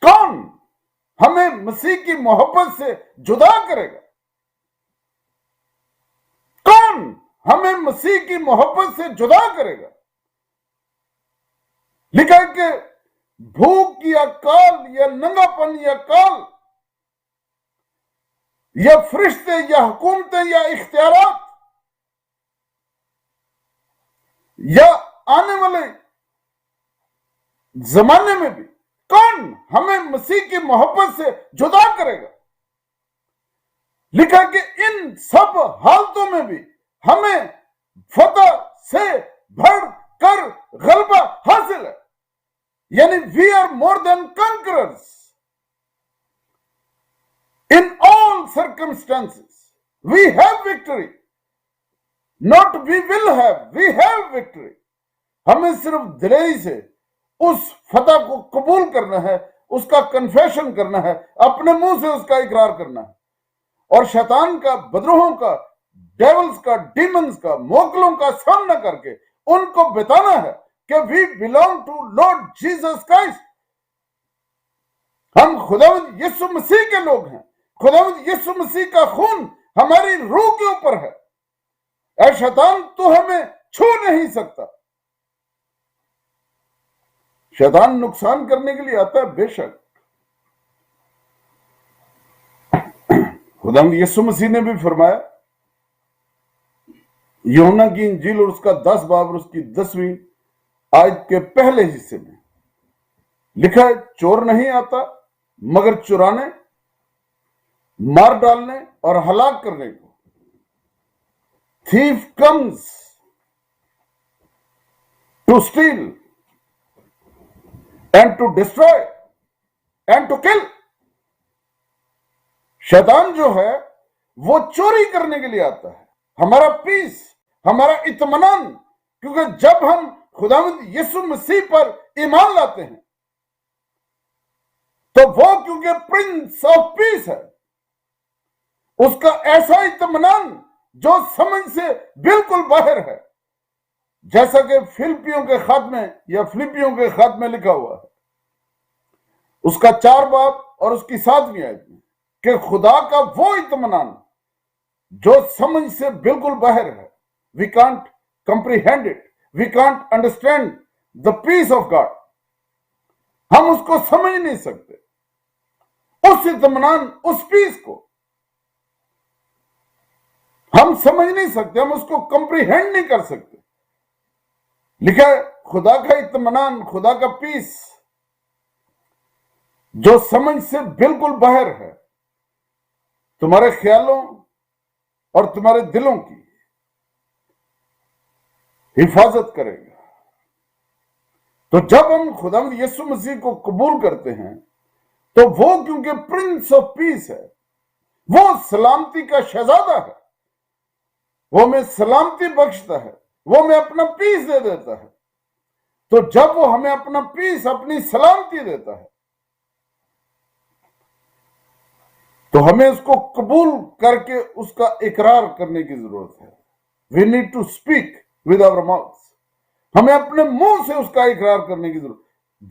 D: کون ہمیں مسیح کی محبت سے جدا کرے گا؟ کون ہمیں مسیح کی محبت سے جدا کرے گا؟ لکھا ہے کہ بھوک یا کال یا ننگا پن یا کال یا فرشتے یا حکومتیں یا اختیارات یا آنے والے زمانے میں بھی کون ہمیں مسیح کی محبت سے جدا کرے گا؟ لکھا کہ ان سب حالتوں میں بھی ہمیں فتح سے بڑھ کر غلبہ حاصل ہے۔ यानी we are more than conquerors in all circumstances. We have victory, not we will have, we have victory. हमें सिर्फ दिलेरी से उस फतह को कबूल करना है, उसका कन्फेशन करना है, अपने मुंह से उसका इकरार करना है, और शैतान का, बदरूहों का, डेवल्स का, डीमंस का, मोकलों का सामना करके उनको बताना है कि we belong to lord Jesus Christ. हम खुदावंद यीशु मसीह के लोग हैं। खुदावंद यीशु मसीह का खून हमारी रूह के ऊपर है। ऐ शैतान, तू हमें छू नहीं सकता। शैतान नुकसान करने के लिए आता है, बेशक। खुदावंद यीशु मसीह ने भी फरमाया, यूहन्ना की इंजील और उसका 10 बाब और उसकी 10वीं आयत के पहले हिस्से में लिखा है, चोर नहीं आता मगर चुराने, मार डालने और हलाक करने को। Thief comes to steal and to destroy and to kill। शैतान जो है वो चोरी करने के लिए आता है, हमारा पीस, हमारा इत्मीनान। क्योंकि जब हम खुदावंद यीशु मसीह पर ईमान लाते हैं तो वो, क्योंकि प्रिंस ऑफ पीस है, उसका ऐसा इत्मीनान जो समझ से बिल्कुल बाहर है, जैसा कि फिलिपियों के खत में या फिलिपियों के खत में लिखा हुआ है, उसका 4 बाब और उसकी 7वीं आयत में, कि खुदा का वो इत्मीनान जो समझ से बिल्कुल बाहर है। We can't comprehend it, we can't understand the peace of God. हम उसको समझ नहीं सकते, उस इत्मीनान, उस पीस को हम समझ नहीं सकते, हम उसको कंप्रीहेंड नहीं कर सकते। लिखा है, खुदा का इत्मीनान, खुदा का पीस जो समझ से बिल्कुल बाहर है, तुम्हारे ख्यालों और तुम्हारे दिलों की हिफाजत करेगा। तो जब हम खुदावंद यीशु मसीह को कबूल करते हैं तो वो, क्योंकि प्रिंस ऑफ पीस है, वो सलामती का शहजादा है, वो हमें सलामती बख्शता है, वो हमें अपना पीस दे देता है। तो जब वो हमें अपना पीस, अपनी सलामती देता है, तो हमें उसको कबूल करके उसका इकरार करने की जरूरत है। We need to speak with our mouth. हमें अपने मुंह से उसका इकरार करने की जरूरत।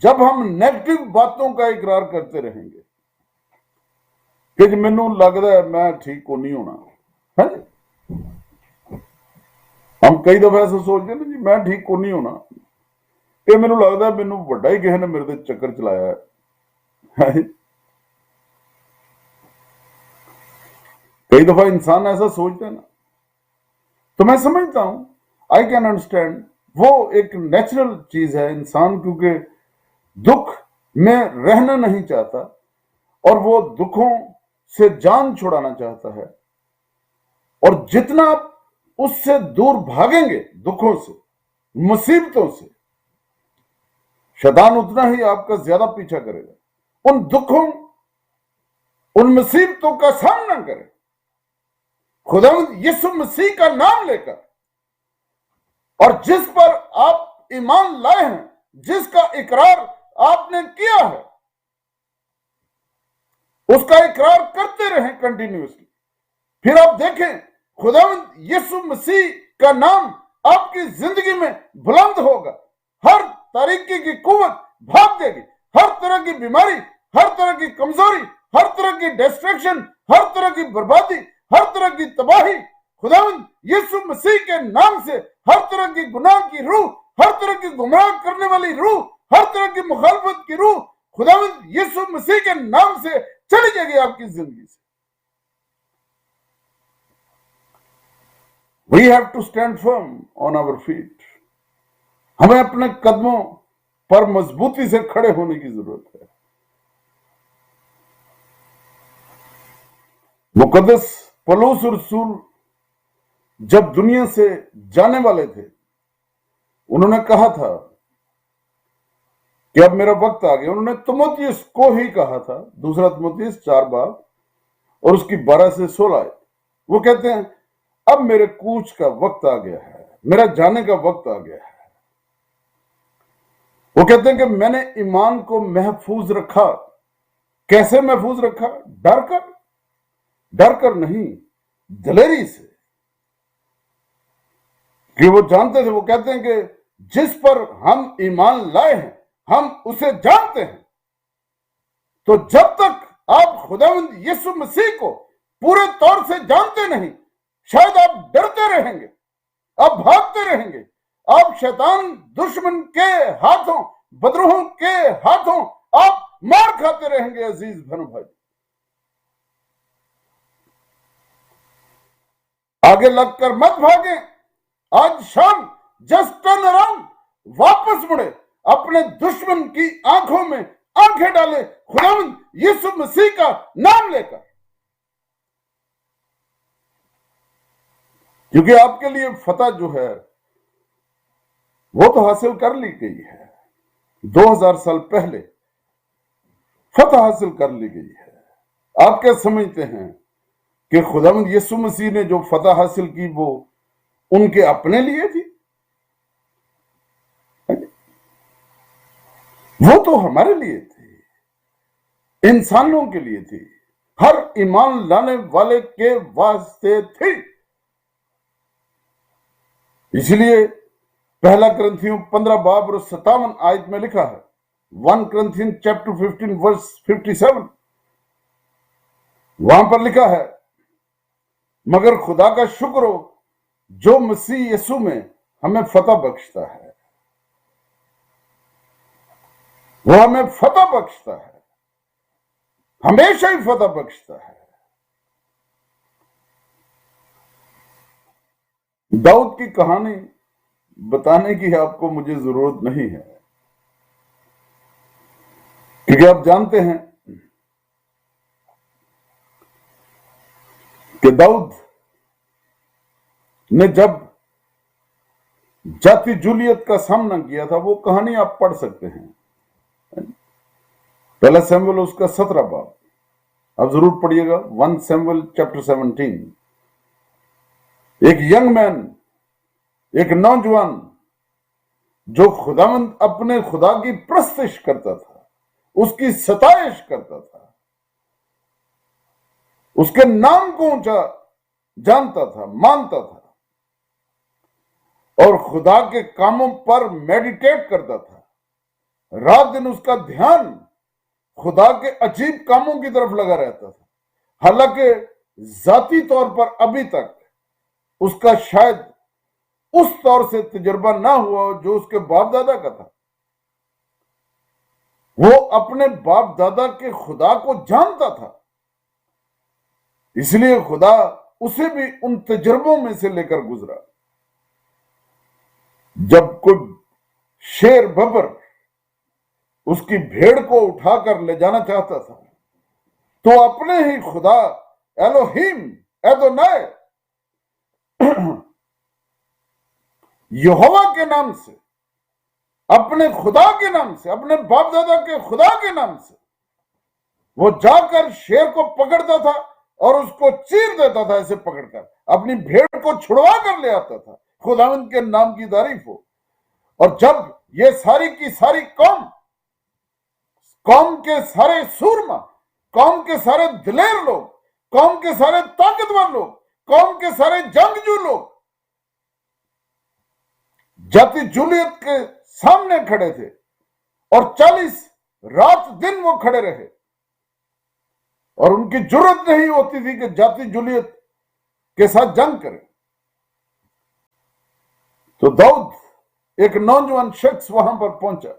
D: जब हम नेगेटिव बातों का इकरार करते रहेंगे कि जी मैनू लगता है मैं ठीक को नहीं होना, है जी, हम कई दफा ऐसा सोचते हैं ना जी, मैं ठीक को नहीं होना, ये मैनू लगता है मैनू बड़ा ही किसी ने मेरे ते चक्कर चलाया है। कई दफा इंसान ऐसा सोचते हैं ना, तो मैं समझता हूं, आई कैन अंडरस्टैंड, वो एक नेचुरल चीज है। इंसान क्योंकि दुख में रहना नहीं चाहता और वो दुखों से जान छुड़ाना चाहता है, और जितना आप उससे दूर भागेंगे, दुखों से, मुसीबतों से, शैतान उतना ही आपका ज्यादा पीछा करेगा। उन दुखों, उन मुसीबतों का सामना करें खुदावंद यीशु मसीह का नाम लेकर, और जिस पर आप ईमान लाए हैं, जिसका इकरार आपने किया है, उसका इकरार करते रहें कंटिन्यूअसली। फिर आप देखें खुदावंद यीशु मसीह का नाम आपकी जिंदगी में बुलंद होगा। हर तरीके की कुव्वत भाग देगी, हर तरह की बीमारी, हर तरह की कमजोरी, हर तरह की डिस्ट्रैक्शन, हर तरह की बर्बादी, हर तरह की तबाही, खुदावंद यीशु मसीह के नाम से हर तरह की गुनाह की रूह, हर तरह की गुमराह करने वाली रूह, हर तरह की मुखालफत की रूह, खुदावंद यीशु मसीह के नाम से चली जाएगी आपकी जिंदगी से। We have to stand firm on our feet। हमें अपने कदमों पर मजबूती से खड़े होने की जरूरत है। मुकद्दस पौलुस रसूल जब दुनिया से जाने वाले थे, उन्होंने कहा था कि अब मेरा वक्त आ गया। उन्होंने तिमोथियुस को ही कहा था, दूसरा तिमोथियुस 4 बाब और उसकी 12 से 16 आयत। वो कहते हैं अब मेरे कूच का वक्त आ गया है, मेरा जाने का वक्त आ गया है। वो कहते हैं कि मैंने ईमान को महफूज रखा। कैसे महफूज रखा? डर कर नहीं, दलेरी से। कि वो जानते थे, वो कहते हैं कि जिस पर हम ईमान लाए हैं हम उसे जानते हैं। तो जब तक आप खुदावंद यीशु मसीह को पूरे तौर से जानते नहीं, शायद आप डरते रहेंगे, आप भागते रहेंगे, आप शैतान दुश्मन के हाथों, बदरूहों के हाथों आप मार खाते रहेंगे। अजीज भाई, आगे लगकर मत भागे। आज शाम जस्ट टर्न अराउंड, वापस मुड़े, अपने दुश्मन की आंखों में आंखें डाले, खुदावंद यीशु मसीह का नाम लेकर। क्योंकि आपके लिए फतह जो है वो तो हासिल कर ली गई है। 2000 साल पहले फतह हासिल कर ली गई है। आप क्या समझते हैं कि खुदावंद यीशु मसीह ने जो फतह हासिल की वो उनके अपने लिए थी? वो तो हमारे लिए थी, इंसानों के लिए थी, हर ईमान लाने वाले के वास्ते थी। इसलिए पहला करंथियों 15 बाब और 57 आयत में लिखा है, 1 Corinthians chapter 15 verse 57, वहां पर लिखा है, मगर खुदा का शुक्र हो जो मसीह यीशु में हमें फतह बख्शता है। वो हमें फतह बख्शता है, हमेशा ही फतह बख्शता है। दाऊद की कहानी बताने की आपको मुझे जरूरत नहीं है, क्योंकि आप जानते हैं कि दाऊद ने जब जाति जूलियत का सामना किया था, वो कहानी आप पढ़ सकते हैं। पहला सैमुएल उसका 17 बाब, आप जरूर पढ़िएगा। 1 Samuel chapter 17। एक यंग मैन, एक नौजवान जो खुदावंद अपने खुदा की प्रस्तिश करता था, उसकी सताइश करता था, उसके नाम को ऊंचा जानता था, मानता था, और खुदा के कामों पर मेडिटेट करता था। रात दिन उसका ध्यान खुदा के अजीब कामों की तरफ लगा रहता था। हालांकि जाती तौर पर अभी तक उसका शायद उस तौर से तजुर्बा ना हुआ जो उसके बाप दादा का था। वो अपने बाप दादा के खुदा को जानता था, इसलिए खुदा उसे भी उन तजुर्बों में से लेकर गुजरा। जब कोई शेर बबर उसकी भेड़ को उठाकर ले जाना चाहता था, तो अपने ही खुदा एलोहिम एदोनाय यहोवा के नाम से, अपने खुदा के नाम से, अपने बाप दादा के खुदा के नाम से वो जाकर शेर को पकड़ता था और उसको चीर देता था। ऐसे पकड़कर अपनी भेड़ को छुड़वा कर ले आता था। खुदावंद के नाम की तारीफ हो। और जब ये सारी की सारी कौम के सारे सूरमा, कौम के सारे दिलेर लोग, कौम के सारे ताकतवर लोग, कौम के सारे जंगजू लोग जाति जूलियत के सामने खड़े थे और 40 रात दिन वो खड़े रहे, और उनकी जरूरत नहीं होती थी कि जाति जूलियत के साथ जंग करें। तो दाऊद, एक नौजवान शख्स वहां पर पहुंचा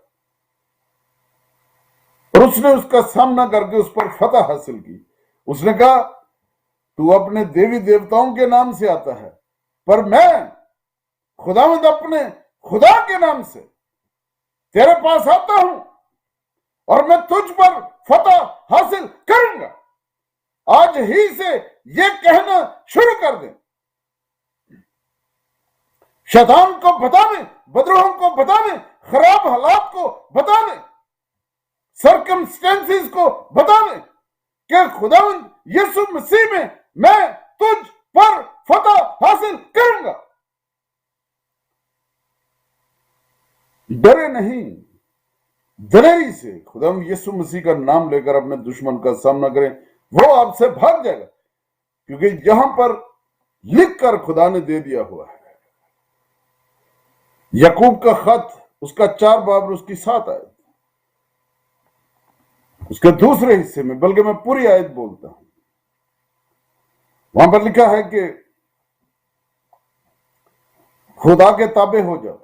D: और उसने उसका सामना करके उस पर फतह हासिल की। उसने कहा, तू अपने देवी देवताओं के नाम से आता है, पर मैं खुदावंद अपने खुदा के नाम से तेरे पास आता हूं और मैं तुझ पर फतह हासिल करूंगा। आज ही से ये कहना शुरू कर दे, शैतान को बता दे, बदरूहों को बता दे, खराब हालात को बता दे सर्कमस्टेंसेस को बता दें कि खुदावंद यीशु मसीह में मैं तुझ पर फतह हासिल करूंगा। डरे नहीं, दलेरी से खुदावंद यीशु मसीह का नाम लेकर अपने दुश्मन का सामना करें, वो आपसे भाग जाएगा, क्योंकि यहां पर लिखकर खुदा ने दे दिया हुआ है। याकूब का खत उसका 4 बाब और उसकी 7 आयत, उसके दूसरे हिस्से में, बल्कि मैं पूरी आयत बोलता हूं, वहां पर लिखा है कि खुदा के ताबे हो जाओ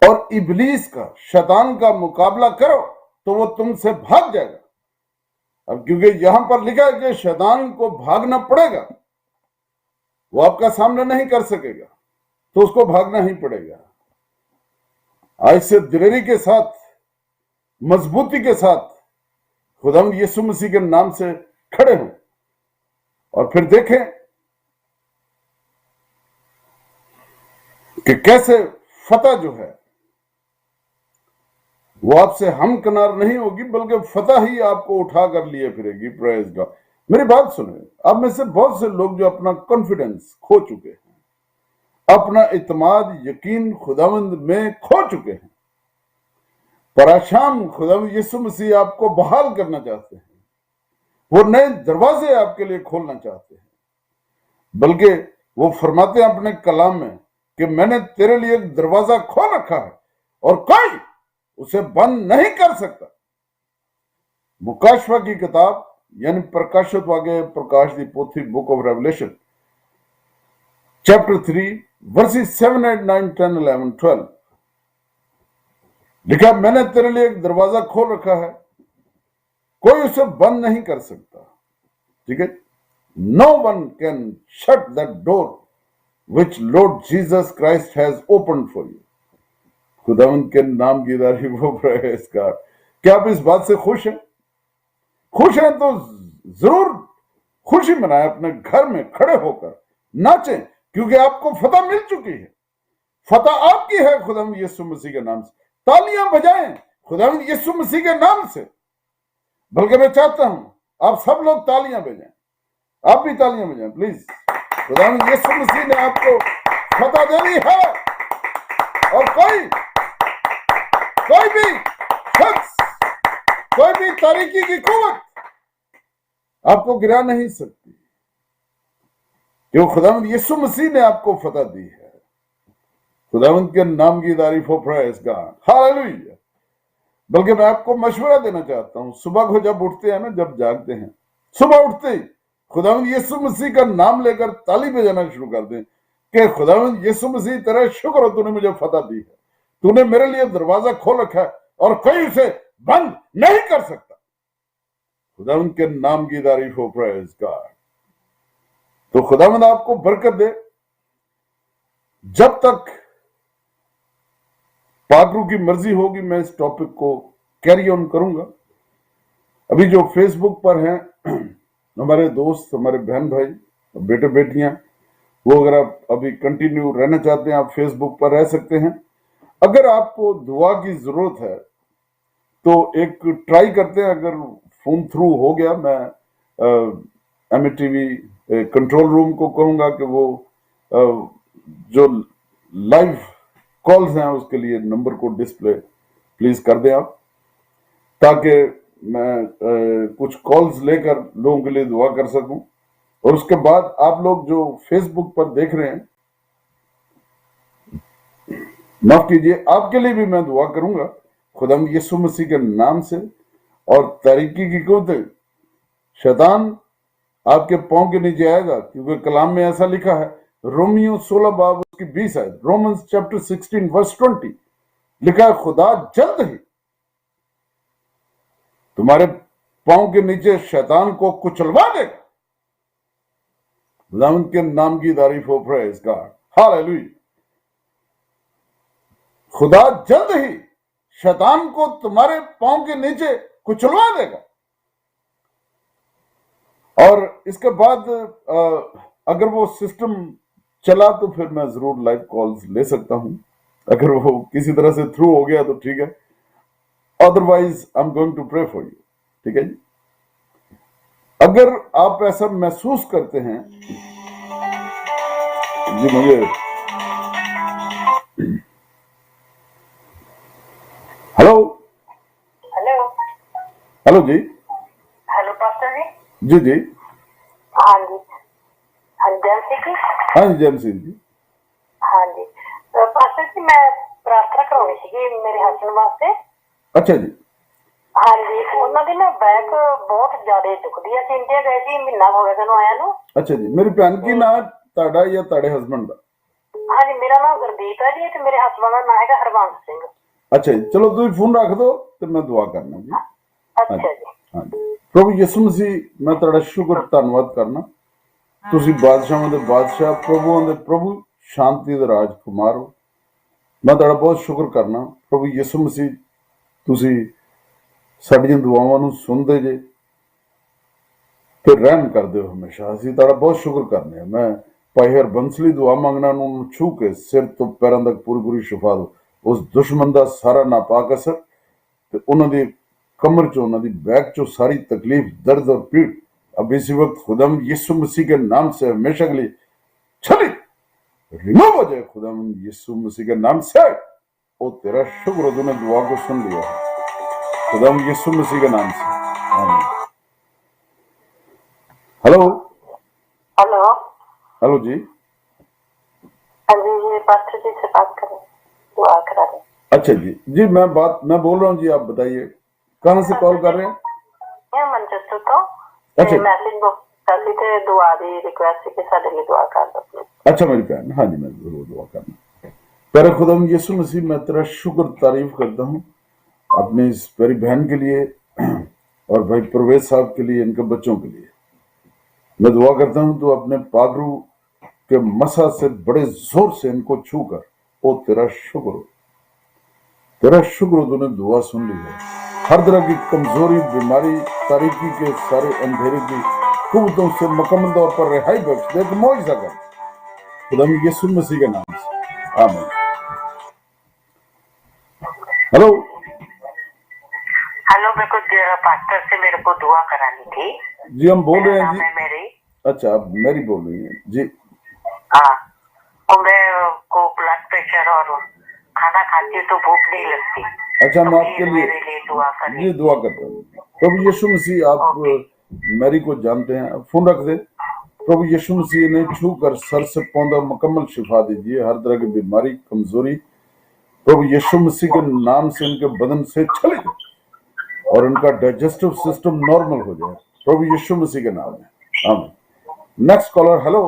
D: और इबलीस का, शैतान का मुकाबला करो तो वो तुमसे भाग जाएगा। अब क्योंकि यहां पर लिखा है कि शैतान को भागना पड़ेगा, वो आपका सामना नहीं कर सकेगा, तो उसको भागना ही पड़ेगा। आज से दिलेरी के साथ, मजबूती के साथ खुदावंद यीशु मसीह के नाम से खड़े हों और फिर देखें कि कैसे फतह जो है वो आपसे हम किनार नहीं होगी, बल्कि फतह ही आपको उठा कर लिए फिरेगी। Praise God. मेरी बात सुने, अब में से बहुत से लोग जो अपना कॉन्फिडेंस खो चुके हैं, अपना इत्मीनान, यकीन खुदावंद में खो चुके हैं, परेशान, खुदावंद यीशु मसीह आपको बहाल करना चाहते हैं, वो नए दरवाजे आपके लिए खोलना चाहते हैं, बल्कि वो फरमाते हैं अपने कलाम में कि मैंने तेरे लिए एक दरवाजा खोल रखा है और कोई उसे बंद नहीं कर सकता। मुकाशवा की किताब यानी प्रकाशित वाक्य प्रकाश दी पोथी, book of revelation, chapter 3 versus 7, 8, 9, 10, 11, 12 लिखा, मैंने तेरे लिए एक दरवाजा खोल रखा है, कोई उसे बंद नहीं कर सकता। ठीक है, no one can shut that door which lord Jesus Christ has opened for you. खुदावंद के नाम की दारी वो प्रेज गॉड। क्या आप इस बात से खुश हैं? खुश हैं तो जरूर खुशी मनाएं, अपने घर में खड़े होकर नाचें, क्योंकि आपको फतह मिल चुकी है। फतह आपकी है खुदावंद यीशु मसीह के नाम से। तालियां बजाएं खुदावंद यीशु मसीह के नाम से। बल्कि मैं चाहता हूं आप सब लोग तालियां बजाएं, आप भी तालियां बजाएं प्लीज। खुदावंद यीशु मसीह ने आपको फतह दे दी है और कोई भी शख्स, कोई भी तारीकी की कुव्वत आपको गिरा नहीं सकती, क्योंकि खुदावंद यीशु मसीह ने आपको फतह दी है। खुदावंद के नाम की तारीफ हो, प्रेज गॉड, हालेलुया। बल्कि मैं आपको मशवरा देना चाहता हूं, सुबह को जब उठते हैं ना, जब जागते हैं, सुबह उठते ही खुदावंद यीशु मसीह का नाम लेकर ताली बजाना शुरू कर दें कि खुदावंद यीशु मसीह, तेरा शुक्र हो, तूने मुझे फतह दी है, तूने मेरे लिए दरवाजा खोल रखा है और कोई उसे बंद नहीं कर सकता। खुदावंद के नाम की तारीफ हो, प्रेज गॉड। तो खुदावंद आपको बरकत दे। जब तक पाकरू की मर्जी होगी मैं इस टॉपिक को कैरी ऑन करूंगा। अभी जो फेसबुक पर हैं हमारे दोस्त, हमारे बहन भाई, बेटे बेटियां, वो अगर आप अभी कंटिन्यू रहना चाहते हैं, आप फेसबुक पर रह सकते हैं। अगर आपको दुआ की जरूरत है तो एक ट्राई करते हैं, अगर फोन थ्रू हो गया, मैं MATV कंट्रोल रूम को कहूंगा कि वो जो लाइव कॉल्स हैं उसके लिए नंबर को डिस्प्ले प्लीज कर दें आप, ताकि मैं कुछ कॉल्स लेकर लोगों के लिए दुआ कर सकूं। और उसके बाद आप लोग जो फेसबुक पर देख रहे हैं, माफ कीजिए, आपके लिए भी मैं दुआ करूंगा खुदावंद यीशु मसीह के नाम से। और तारीकी की कुव्वत, शैतान आपके पांव के नीचे आएगा, क्योंकि कलाम में ऐसा लिखा है, रोमियो 16 बाब उसकी 20 आयत, रोमन्स चैप्टर 16 वर्स 20 लिखा है, खुदा जल्द ही तुम्हारे पांव के नीचे शैतान को कुचलवा देगा। खुदावंद के नाम की तारीफ हो, प्रेज गॉड, हालेलुया। खुदा जल्द ही शैतान को तुम्हारे पांव के नीचे कुचलवा देगा। और इसके बाद अगर वो सिस्टम चला तो फिर मैं जरूर लाइव कॉल्स ले सकता हूं। अगर वो किसी तरह से थ्रू हो गया तो ठीक है, otherwise I'm going to pray for you. ठीक है जी. अगर आप ऐसा महसूस करते हैं जी, मुझे हेलो
E: हेलो
D: हेलो जी.
E: हेलो पास्टर जी.
D: जी जी.
E: हाँ जी. हाँ जी, जय श्री कृष्ण.
D: हाँ जी, जय सिंह जी.
E: हाँ जी. पास्टर जी, मैं प्रार्थना कराਉਣੀ ਸੀਗੀ ਮੇਰੇ ਹਸਬੰਡ ਵਾਸਤੇ.
D: अच्छा जी.
E: हाँ जी, ਉਹਨਾਂ ਦੀ ਨਾ ਬੈਕ ਬਹੁਤ ਜ਼ਿਆਦਾ ਦੁਖਦੀ ਹੈ. ਅਸੀਂ ਇੰਡੀਆ ਗਏ ਸੀ, ਮਹੀਨਾ ਹੋ ਗਿਆ ਸਾਨੂੰ ਆਇਆ ਨੂੰ.
D: अच्छा जी. मेरी भैन की नाम ਤੁਹਾਡਾ ਜਾਂ ਤੁਹਾਡੇ ਹਸਬੰਡ ਦਾ?
E: हाँ जी, ਮੇਰਾ ਨਾਮ ਗੁਰਦੀਪ ਹੈ ਜੀ ਤੇ ਮੇਰੇ ਹਸਬੰਡ ਦਾ ਨਾਮ ਹੈਗਾ ਹਰਬੰਸ ਸਿੰਘ.
D: अच्छा जी, चलो ਤੁਸੀਂ ਫੋਨ ਰੱਖ ਦਿਓ ਤੇ ਮੈਂ ਦੁਆ ਕਰਨਾ ਜੀ.
E: ਅੱਛਾ ਜੀ.
D: हाँ जी. प्रभु यीशु मसीह, मैं ਤੁਹਾਡਾ ਸ਼ੁਕਰ ਧੰਨਵਾਦ ਕਰਨਾ. ਤੁਸੀਂ ਬਾਦਸ਼ਾਹਾਂ ਦੇ ਬਾਦਸ਼ਾਹ, ਪ੍ਰਭੂਆਂ ਦੇ ਪ੍ਰਭੂ, ਸ਼ਾਂਤੀ ਦੇ ਰਾਜ ਕੁਮਾਰ ਹੋ. ਮੈਂ ਤੁਹਾਡਾ ਬਹੁਤ ਸ਼ੁਕਰ ਕਰਨਾ ਪ੍ਰਭੂ ਯਿਸੂ ਮਸੀਹ. ਤੁਸੀਂ ਸਾਡੀਆਂ ਦੁਆਵਾਂ ਨੂੰ ਸੁਣਦੇ ਜੇ ਤੇ ਰਹਿਮ ਕਰਦੇ ਹੋ ਹਮੇਸ਼ਾ. ਅਸੀਂ ਤੁਹਾਡਾ ਬਹੁਤ ਸ਼ੁਕਰ ਕਰਨੇ ਆ. ਮੈਂ ਭਾਈ ਹਰਬੰਸ ਲਈ ਦੁਆ ਮੰਗਣਾ ਨੂੰ ਉਹਨੂੰ ਛੂ ਕੇ ਸਿਰ ਤੋਂ ਪੈਰਾਂ ਤੱਕ ਪੂਰੀ ਸ਼ਿਫਾ ਦਿਓ. ਉਸ ਦੁਸ਼ਮਣ ਦਾ ਸਾਰਾ ਨਾਪਾਕ ਅਸਰ ਤੇ ਉਹਨਾਂ ਦੀ कमर चो, उन्होंने बैक चो सारी तकलीफ, दर्द और पीड़ अब इसी वक्त खुदाम यीशु मसीह के नाम से हमेशा के लिए चली रिमूव हो जाए. खुदाम यीशु मसीह के नाम से. ओ तेरा शुक्र, तूने दुआ को सुन लिया है खुदाम यीशु मसीह के नाम से. आमीन. Hello
E: hello.
D: हेलो जी.
E: हाँ जी, ये पास्टर जी से बात करें, दुआ करा रहे.
D: अच्छा जी. जी मैं बोल रहा हूँ जी, आप बताइए कहाँ से कॉल कर रहे हैं?
E: ਇਹ ਮਨਚੈਸਟਰ ਤੋਂ.
D: ਅੱਛਾ.
E: ਮੈਸੇਜ ਬੁੱਕ ਕਰ ਲਈ ਤੇ ਦੁਆ ਦੀ ਰਿਕੁਐਸਟ ਸੀ ਕਿ ਸਾਡੇ ਲਈ ਦੁਆ ਕਰ ਦਿਓ.
D: अच्छा मेरी बहन, हाँ जी, मैं जरूर दुआ करना. प्यारे खुदाम यीशु मसीह, मैं तेरा शुक्र तारीफ करता हूँ अपनी इस प्यारी बहन के लिए और भाई प्रवेश साहब के लिए, इनके बच्चों के लिए. मैं दुआ करता हूँ तो अपने पागरू के मसा से बड़े जोर से इनको छू कर. ओ तेरा शुक्र, तेरा शुक्र, तूने दुआ सुन ली है. हर तरह की कमजोरी, बीमारी, तारीकी के सारे अंधेरे की कुव्वतों से मुकम्मल तौर पर रिहाई बख्श दे. एक मौजज़ा कर खुदा यीशु मसीह के नाम से. आमीन. हेलो.
E: हेलो, मेरे को पास्टर से मेरे को दुआ करानी थी.
D: जी हम बोल रहे हैं जी.
E: मेरी.
D: अच्छा, आप मेरी बोल रही हैं जी.
E: हाँ, और मेरे को ब्लड प्रेशर और खाना खाती हूँ तो भूख नहीं लगती.
D: अच्छा, हम आपके लिए
E: मेरे लिए दुआ करें.
D: जी दुआ करता हूँ. प्रभु यीशु मसीह, आप मैरी को जानते हैं. फोन रख दे. प्रभु यीशु मसीह ने छू कर सर से पौधा मुकम्मल शिफा दीजिए. हर तरह की बीमारी, कमजोरी प्रभु यीशु मसीह के नाम से इनके बदन से चले जाए और इनका डाइजेस्टिव सिस्टम नॉर्मल हो जाए प्रभु यीशु मसीह के नाम में. आमीन. Next collar. हेलो.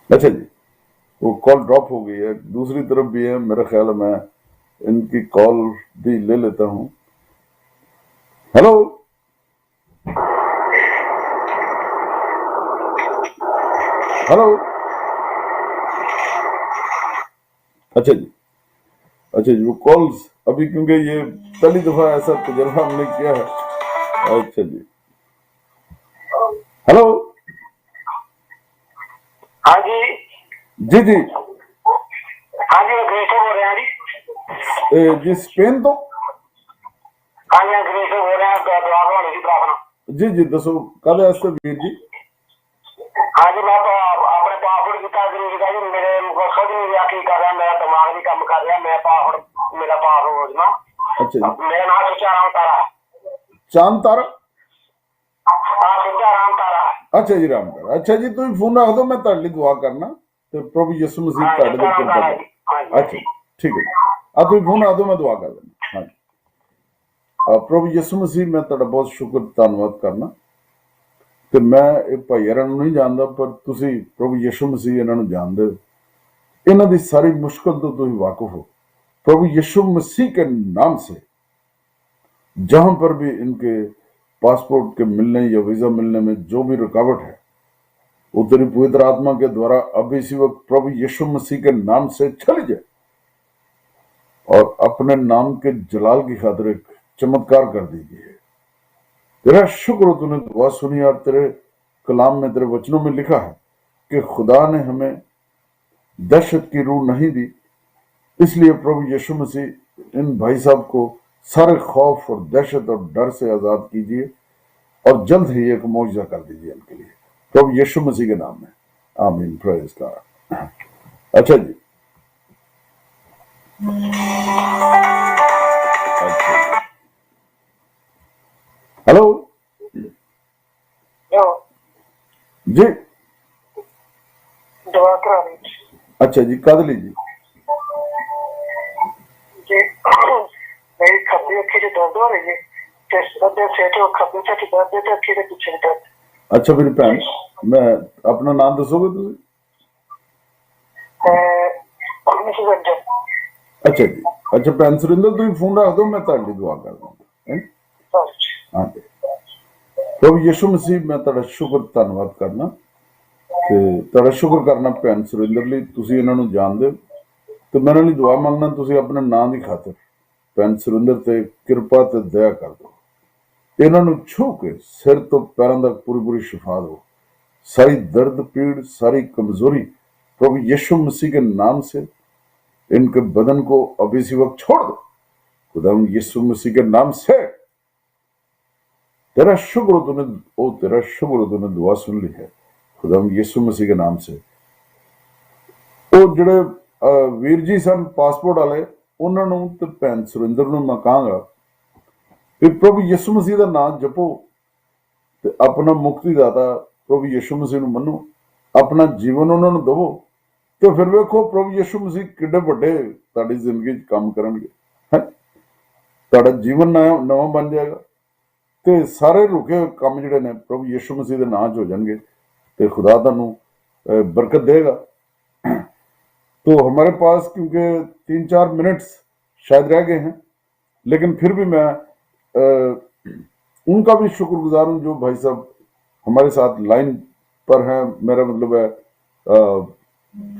D: अच्छा जी, वो कॉल ड्रॉप हो गई है. दूसरी तरफ भी है, मेरा ख्याल है मैं इनकी कॉल भी ले लेता हूं. हेलो. हेलो. अच्छा जी. अच्छा जी, वो कॉल्स अभी, क्योंकि ये पहली दफा ऐसा तजर्बा हमने किया है. अच्छा जी. हेलो.
E: हाँ जी.
D: जी जी.
E: हाँ जी, अंग्रेज बोल रहे हैं जी.
D: जी स्पेन तो.
E: हाँ जी, अंग्रेज बोल रहे हैं. दुआ करवानी थी, प्रार्थना.
D: जी जी, दसो कल ऐसे वीर जी.
E: हाँ जी, मैं तो अपने पासवर्ड की अंग्रेज का जी, मेरे को समझ नहीं रहा की कर रहा, मेरा दिमाग नहीं काम कर रहा. मैं पासवर्ड, मेरा पासवर्ड ना.
D: अच्छा जी.
E: मेरा नाम सुचा राम तारा है.
D: चांद तारा.
E: हाँ, सुचा राम तारा है.
D: अच्छा जी, राम तारा. अच्छा जी, तुम फोन रख दो, मैं ਤੁਹਾਡੇ ਲਈ ਦੁਆ ਕਰਨਾ ਤੇ ਪ੍ਰਭੂ ਯਿਸੂ ਮਸੀਹ ਤੁਹਾਡੇ ਤੇ ਕਿਰਪਾ ਕਰੇ. अच्छा ठीक है. अब तुम फोन रख दो, मैं दुआ कर देना. हाँ जी. ਪ੍ਰਭੂ ਯਿਸੂ ਮਸੀਹ, ਮੈਂ ਤੁਹਾਡਾ ਬਹੁਤ ਸ਼ੁਕਰ ਧੰਨਵਾਦ ਕਰਨਾ ਤੇ ਮੈਂ ਇਹ ਭਾਈਆਂ ਨੂੰ ਨਹੀਂ ਜਾਣਦਾ, ਪਰ ਤੁਸੀਂ ਪ੍ਰਭੂ ਯਿਸੂ ਮਸੀਹ ਇਹਨਾਂ ਨੂੰ ਜਾਣਦੇ ਹੋ. ਇਹਨਾਂ ਦੀ ਸਾਰੀ ਮੁਸ਼ਕਲ ਤੋਂ ਤੁਸੀਂ ਵਾਕਿਫ ਹੋ. प्रभु यीशु मसीह के नाम से जहां पर भी इनके पासपोर्ट के मिलने या वीजा मिलने में जो भी रुकावट है, वो तेरी पवित्र आत्मा के द्वारा अब इसी वक्त प्रभु यीशु मसीह के नाम से चली जाए और अपने नाम के जलाल की खातिर एक चमत्कार कर दीजिए. तेरा शुक्र, तूने दुआ सुनी और तेरे कलाम में, तेरे वचनों में लिखा है कि खुदा ने हमें दहशत की रूह नहीं दी, اس لیے پربھو یشو مسیح ان بھائی صاحب کو سارے خوف اور دہشت اور ڈر سے آزاد کیجیے اور جلد ہی ایک معجزہ کر دیجیے ان کے لیے پربھو یشو مسیح کے نام میں، آمین، پریز گاڈ۔ اچھا جی، ہلو جی،
E: دعا کرا رہی تھی
D: اچھا جی، کادلی جی،
E: جی میری کھبی اکھی سے درد ہو رہی ہے، کھبی سے درد ہے، اکھی کے پیچھے درد۔
D: اچھا میری بھن، میں اپنا نام دسو گے تھی؟ اچھا جی، اچھا بھن سریندر تھی فون رکھ دو، میں تاری دعا کر دوں گا۔ ہاں جی، پربھو یشو مسیح میں تیرا شکر ਧੰਨਵਾਦ کرنا کہ تیرا شکر کرنا بھن سریندر ਲਈ ਤੁਸੀਂ ਇਹਨਾਂ ਨੂੰ ਜਾਣਦੇ ਹੋ ਤੇ ਮੈਂ ਇਹਨਾਂ ਲਈ ਦੁਆ ਮੰਗਣਾ ਤੁਸੀਂ ਆਪਣੇ ਨਾਂ ਦੀ ਖਾਤਰ ਭੈਣ ਸੁਰਿੰਦਰ ਤੇ ਕਿਰਪਾ ਤੇ ਦਇਆ ਕਰ ਦਿਓ ਇਹਨਾਂ ਨੂੰ ਛੂ ਕੇ ਸਿਰ ਤੋਂ ਪੈਰਾਂ ਤੱਕ ਪੂਰੀ ਪੂਰੀ ਸ਼ਿਫਾ ਦਿਓ सारी दर्द पीड़ सारी कमजोरी प्रभु यीशु मसीह के नाम से इनके बदन को अब इसी वक्त छोड़ दो खुदावंद यीशु मसीह के नाम से तेरा शुक्र हो तेरा शुक्र हो तूने दुआ सुन ली है खुदावंद यीशु मसीह के नाम से ਉਹ ਜਿਹੜੇ ਵੀਰ ਜੀ ਸਨ ਪਾਸਪੋਰਟ ਵਾਲੇ ਉਹਨਾਂ ਨੂੰ ਤੇ ਭੈਣ ਸੁਰਿੰਦਰ ਨੂੰ ਮੈਂ ਕਹਾਂਗਾ ਕਿ ਪ੍ਰਭੂ ਯਿਸੂ ਮਸੀਹ ਦਾ ਨਾਮ ਜਪੋ ਤੇ ਆਪਣਾ ਮੁਕਤੀ ਦਾਤਾ ਪ੍ਰਭੂ ਯਿਸੂ ਮਸੀਹ ਨੂੰ ਮੰਨੋ ਆਪਣਾ ਜੀਵਨ ਉਹਨਾਂ ਨੂੰ ਦਵੋ ਤੇ ਫਿਰ ਵੇਖੋ ਪ੍ਰਭੂ ਯਿਸੂ ਮਸੀਹ ਕਿੱਡੇ ਵੱਡੇ ਤੁਹਾਡੀ ਜ਼ਿੰਦਗੀ 'ਚ ਕੰਮ ਕਰਨਗੇ ਤੁਹਾਡਾ ਜੀਵਨ ਨਵਾਂ ਬਣ ਜਾਏਗਾ ਤੇ ਸਾਰੇ ਰੁਕੇ ਹੋਏ ਕੰਮ ਜਿਹੜੇ ਨੇ ਪ੍ਰਭੂ ਯਿਸੂ ਮਸੀਹ ਦੇ ਨਾਂ 'ਚ ਹੋ ਜਾਣਗੇ ਤੇ ਖੁਦਾ ਤੁਹਾਨੂੰ ਬਰਕਤ ਦੇਗਾ। तो हमारे पास क्योंकि 3-4 मिनट्स शायद रह गए हैं लेकिन फिर भी मैं उनका भी शुक्रगुजार हूँ जो भाई साहब हमारे साथ लाइन पर हैं, मेरा मतलब है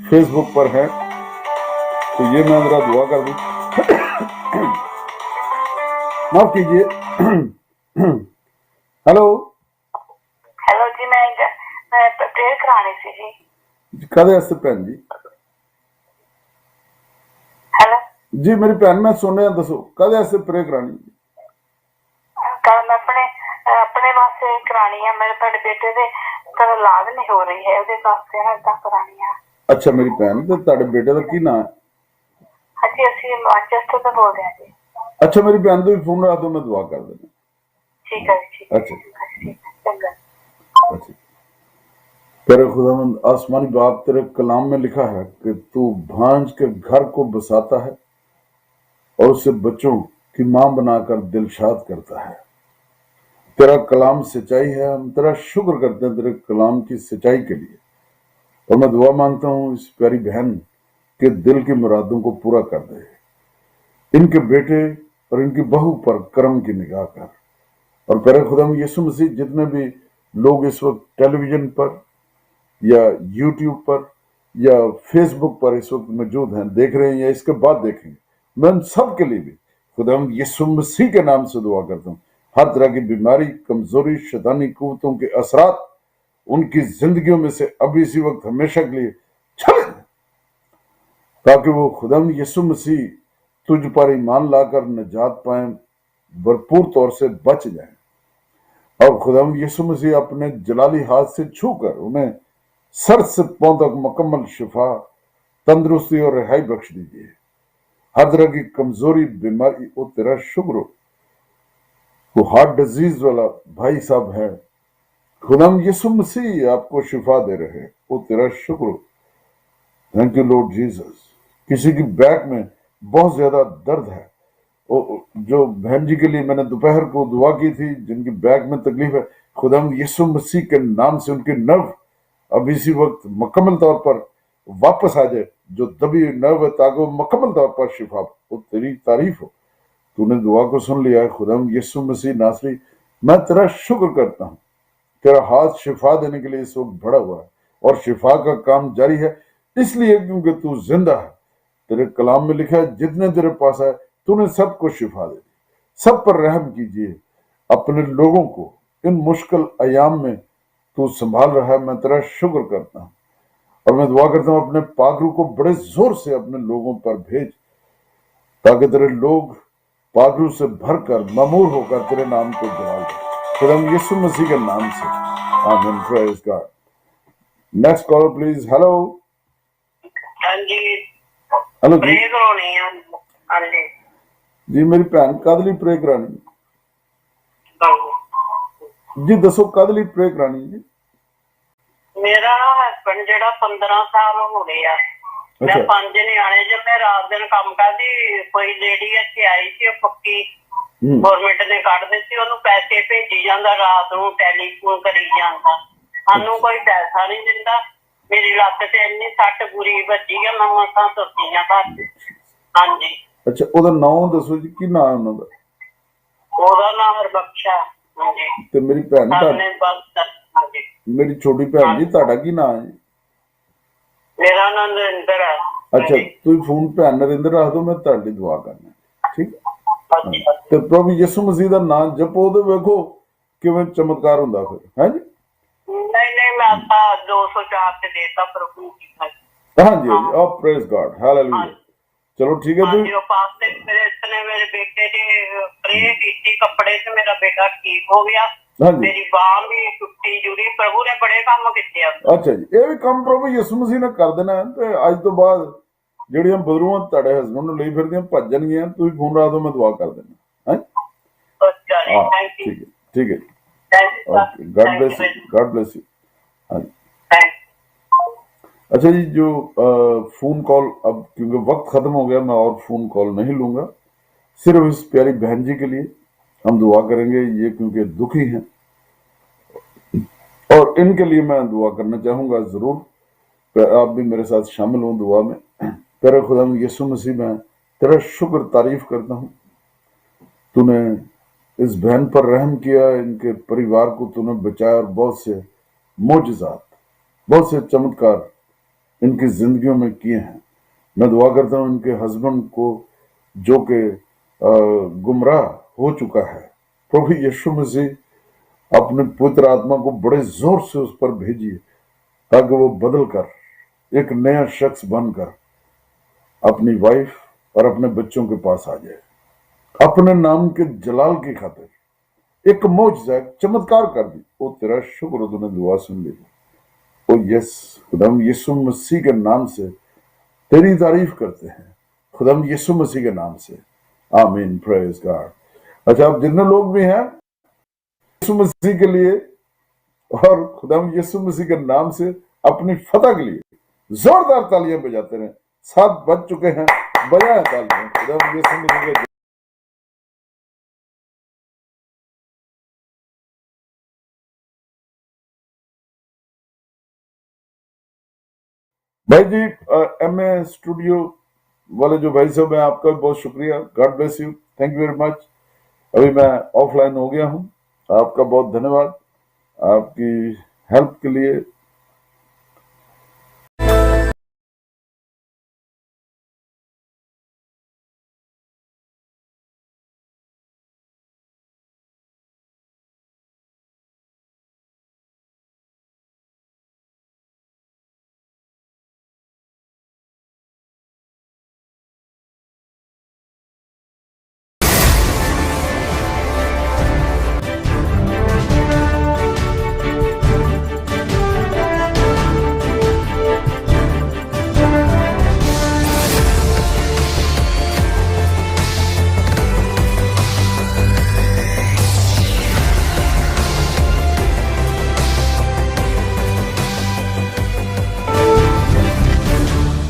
D: फेसबुक पर हैं, तो ये मैं जरा दुआ कर दूँ, माफ कीजिए। हेलो
F: हेलो जी, मैं प्रेयर करानी सी जी।
D: कदे वास्ते भैन जी?
F: हेलो
D: जी मेरी भैन, मैं सुन रहा, दसो कदे वास्ते प्रेयर करानी?
F: कल मैं अपने वास्ते करानी है, मेरे बड़े बेटे दे कल औलाद नहीं हो रही है, ਉਹਦੇ ਵਾਸਤੇ ਨਾ ਇਦਾਂ करानी है।
D: अच्छा मेरी भैन, ਤੇ ਤੁਹਾਡੇ ਬੇਟੇ ਦਾ ਕੀ ਨਾਮ ਹੈ?
F: ਹਾਂਜੀ, ਅਸੀਂ ਮਾਂਚੈਸਟਰ ਤੋਂ ਬੋਲ ਰਹੇ ਹਾਂ ਜੀ।
D: अच्छा मेरी भैन तो फोन रख दो, मैं दुआ कर देना।
F: ठीक है जी, ठीक है।
D: अच्छा
F: चंगा।
D: अच्छा। तेरे खुदावंद आसमानी बाप, तेरे कलाम में लिखा है कि तू भांज के घर को बसाता है और उसे बच्चों की मां बनाकर दिलशाद करता है। तेरा कलाम सच्चाई है, हम तेरा शुक्र करते हैं तेरे कलाम की सच्चाई के लिए। और मैं दुआ मांगता हूँ इस प्यारी बहन के दिल की मुरादों को पूरा कर दे, इनके बेटे और इनकी बहू पर करम की निगाह कर। और प्यारे खुदावंद यीशु मसीह, जितने भी लोग इस वक्त टेलीविजन पर या यूट्यूब पर या फेसबुक पर इस वक्त मौजूद हैं, देख रहे हैं या इसके बाद देखेंगे, मैं उन सब के लिए भी खुदावंद यीशु मसीह के नाम से दुआ करता हूँ। हर तरह की बीमारी, कमजोरी, शैतानी कुव्वतों के असरात उनकी जिंदगियों में से अब इसी वक्त हमेशा के लिए चले जाएं, ताकि वो खुदावंद यीशु मसीह तुझ पर ईमान लाकर निजात पाएं, भरपूर तौर से बच जाएं। और खुदावंद यीशु मसीह अपने जलाली हाथ से छूकर उन्हें सर से पांव तक मुकम्मल शिफा, तंदुरुस्ती और रिहाई बख्श दीजिए। हर तरह की कमजोरी, बीमारी, वो तेरा शुक्र हो। वो हार्ट डिजीज वाला भाई साहब है, खुदावंद यीशु मसीह आपको शिफा दे रहे हैं, वो तेरा शुक्र हो। Thank you Lord Jesus. किसी की बैक में बहुत ज्यादा दर्द है, जो बहन जी के लिए मैंने दोपहर को दुआ की थी, जिनकी बैक में तकलीफ है, खुदावंद यीशु मसीह के नाम से उनके नर्व अब इसी वक्त मुकम्मल तौर पर वापस आ जाए, जो दबी हुई नर्व है, ताकि वो मुकम्मल तौर पर शिफा। वो तेरी तारीफ हो, तूने दुआ को सुन लिया है खुदावंद यीशु मसीह नासरी। मैं तेरा शुक्र करता हूँ, तेरा हाथ शिफा देने के लिए इस वक्त बढ़ा हुआ है और शिफा का काम जारी है, इसलिए क्योंकि तू जिंदा है। तेरे कलाम में लिखा है जितने तेरे पास है तूने सबको शिफा दे दी। सब पर रहम कीजिए, अपने लोगों को इन मुश्किल अयाम में तू संभाल रहा है, मैं तेरा शुक्र करता हूँ। और मैं दुआ करता हूँ अपने पाक रूह को बड़े जोर से अपने लोगों पर भेज, ताकि तेरे लोग पागलू से भरकर ममूर होकर तेरे नाम को जलाल दें। खुदा यीशु मसीह के नाम से आमीन। Praise God. Next call please. Hello
E: हाँ जी
D: हेलो जी।
E: प्रे करानी है। हाँ जी
D: जी मेरी भैन कद ਲਈ प्रे करानी
E: हाँ।
D: जी? दसो कद ਲਈ प्रे करानी जी?
E: मेरा हस्बैंड जेड़ा 15 साल हो गए आ, मैं
D: अच्छा।
E: 5 ਨਿਆਣੇ ਜੇ मैं रात दिन काम करदी, कोई लेडी ਇੱਥੇ ਆਈ ਸੀ, ਉਹ ਪੱਕੀ ਗਵਰਨਮੈਂਟ ਨੇ ਕੱਢ ਦਿੱਤੀ, ਉਹਨੂੰ ਪੈਸੇ ਭੇਜੀ ਜਾਂਦਾ, ਰਾਤ ਨੂੰ ਟੈਲੀਫੋਨ ਕਰੀ ਜਾਂਦਾ, ਸਾਨੂੰ ਕੋਈ ਪੈਸਾ ਨਹੀਂ ਦਿੰਦਾ। ਮੇਰੀ ਲੱਤ ਤੇ ਇੰਨੀ ਸੱਟ ਬੁਰੀ ਵੱਜੀ ਆ, ਮੈਂ ਮਸਾਂ ਤੁਰਦੀ ਆ ਘਰ। ਹਾਂਜੀ
D: ਅੱਛਾ ਉਹਦਾ ਨਾਮ ਦੱਸੋ ਜੀ, ਕੀ ਨਾਮ ਹੈ ਉਹਨਾਂ ਦਾ?
E: ਉਹਦਾ ਨਾਮ ਹਰਬਖਸ਼ਾ। ਹਾਂਜੀ
D: ਤੇ ਮੇਰੀ ਭੈਣ
E: ਸਾਹਮਣੇ ਬਸ। ਹਾਂਜੀ
D: ਮੇਰੀ ਛੋਟੀ ਭੈਣ ਜੀ ਤੁਹਾਡਾ ਕੀ ਨਾਮ ਹੈ ਜੀ?
E: ਮੇਰਾ ਨਾਮ ਨਰਿੰਦਰ ਹੈ।
D: ਅੱਛਾ ਤੁਸੀਂ ਫੋਨ ਭੈਣ ਨਰਿੰਦਰ ਰੱਖ ਦਿਓ, ਮੈਂ ਤੁਹਾਡੇ ਲਈ ਦੁਆ ਕਰਨਾ। ਠੀਕ
E: ਹਾਂਜੀ
D: ਤੇ ਪ੍ਰਭੂ ਯਿਸੂ ਮਸੀਹ ਦਾ ਨਾਮ ਜਪੋ ਤੇ ਵੇਖੋ ਕਿਵੇਂ ਚਮਤਕਾਰ ਹੁੰਦਾ ਫਿਰ। ਹੈ ਜੀ?
E: ਨਹੀਂ ਨਹੀਂ ਮੈਂ ਤਾਂ 204 ਤੇ ਦੇਤਾ ਪ੍ਰਭੂ ਜੀ ਦਾ।
D: ਹਾਂਜੀ ਹਾਂਜੀ ਆ ਪ੍ਰੇਜ਼ ਗॉड ਹਾਲੇਲੂਇਆ। ਚਲੋ ਠੀਕ ਹੈ
E: ਹਾਂਜੀ
D: ਜੀ।
E: ਉਹ ਪਾਸ ਤੇ ਮੇਰੇ ਬੇਟੇ ਦੀ ਪ੍ਰੇ ਕੀਤੀ, ਕੱਪੜੇ ਤੇ ਮੇਰਾ ਬੇਟਾ ਠੀਕ ਹੋ ਗਿਆ।
D: ਹਾਂਜੀ
E: ਮੇਰੀ ਬਾਂਹ ਵੀ ਟੁੱਟੀ ਜੁੜੀ, ਪ੍ਰਭੂ ਨੇ ਬੜੇ ਕੰਮ ਕੀਤੇ ਆ।
D: ਅੱਛਾ ਜੀ ਇਹ ਵੀ ਕੰਮ ਪ੍ਰਭੂ ਯਿਸੂ ਮਸੀਹ ਨੇ ਕਰ ਦੇਣਾ ਹੈ। ਤੇ ਅੱਜ ਤੋਂ ਬਾਅਦ ਜਿਹੜੀਆਂ ਬਦਲੂਆਂ ਤੁਹਾਡੇ ਹਸਬੰਡ ਨੂੰ ਲਈ ਫਿਰਦੀਆਂ ਭੱਜ ਜਾਣਗੀਆਂ। ਤੁਸੀਂ ਫੋਨ ਲਾ ਦਿਓ, ਮੈਂ ਦੁਆ ਕਰ ਦੇਣਾ। ਹੈ
E: ਅੱਛਾ ਜੀ
D: ਹਾਂ
E: ਥੈਂਕ ਯੂ।
D: ਠੀਕ ਹੈ ਜੀ।
E: Thank you
D: okay God bless you. God bless you. हाँ जी।
E: थैंक
D: अच्छा जी जो फोन कॉल अब क्योंकि वक्त खत्म हो गया मैं और फोन कॉल नहीं लूंगा। सिर्फ इस प्यारी बहन जी के लिए हम दुआ करेंगे, ये क्योंकि दुखी हैं और इनके लिए मैं दुआ करना चाहूंगा जरूर। आप भी मेरे साथ शामिल हों दुआ में। तेरे खुदा यीशु मसीह में तेरा शुक्र तारीफ करता हूँ, तूने इस बहन पर रहम किया, इनके परिवार को तूने बचाया और बहुत से मोजज़ात, बहुत से चमत्कार इनकी जिंदगियों में किए हैं। मैं दुआ करता हूँ इनके हस्बैंड को जो कि गुमराह हो चुका है, प्रभु यीशु मसीह अपने पवित्र आत्मा को बड़े जोर से उस पर भेजिए ताकि वो बदल कर एक नया शख्स बनकर अपनी वाइफ और अपने बच्चों के पास आ जाए। अपने नाम के जलाल की खातिर एक मौजज़ा चमत्कार कर दी। ओ तेरा शुक्र, तूने दुआ सुन ली। ओ यस खुदाम यीशु मसीह के नाम से तेरी तारीफ करते हैं, खुदाम यीशु मसीह के नाम से आमीन। Praise God. अच्छा आप जितने लोग भी हैं यीशु मसीह के लिए और खुदाम यीशु मसीह के नाम से अपनी फतह के लिए जोरदार तालियां बजाते रहे। 7 बज चुके हैं, बजाएं तालियां खुदाम यीशु मसीह के। भाई जी एमए स्टूडियो वाले जो भाई साहब हैं, आपका भी बहुत शुक्रिया। God bless you, thank you very much. अभी मैं ऑफलाइन हो गया हूँ, आपका बहुत धन्यवाद आपकी हेल्प के लिए।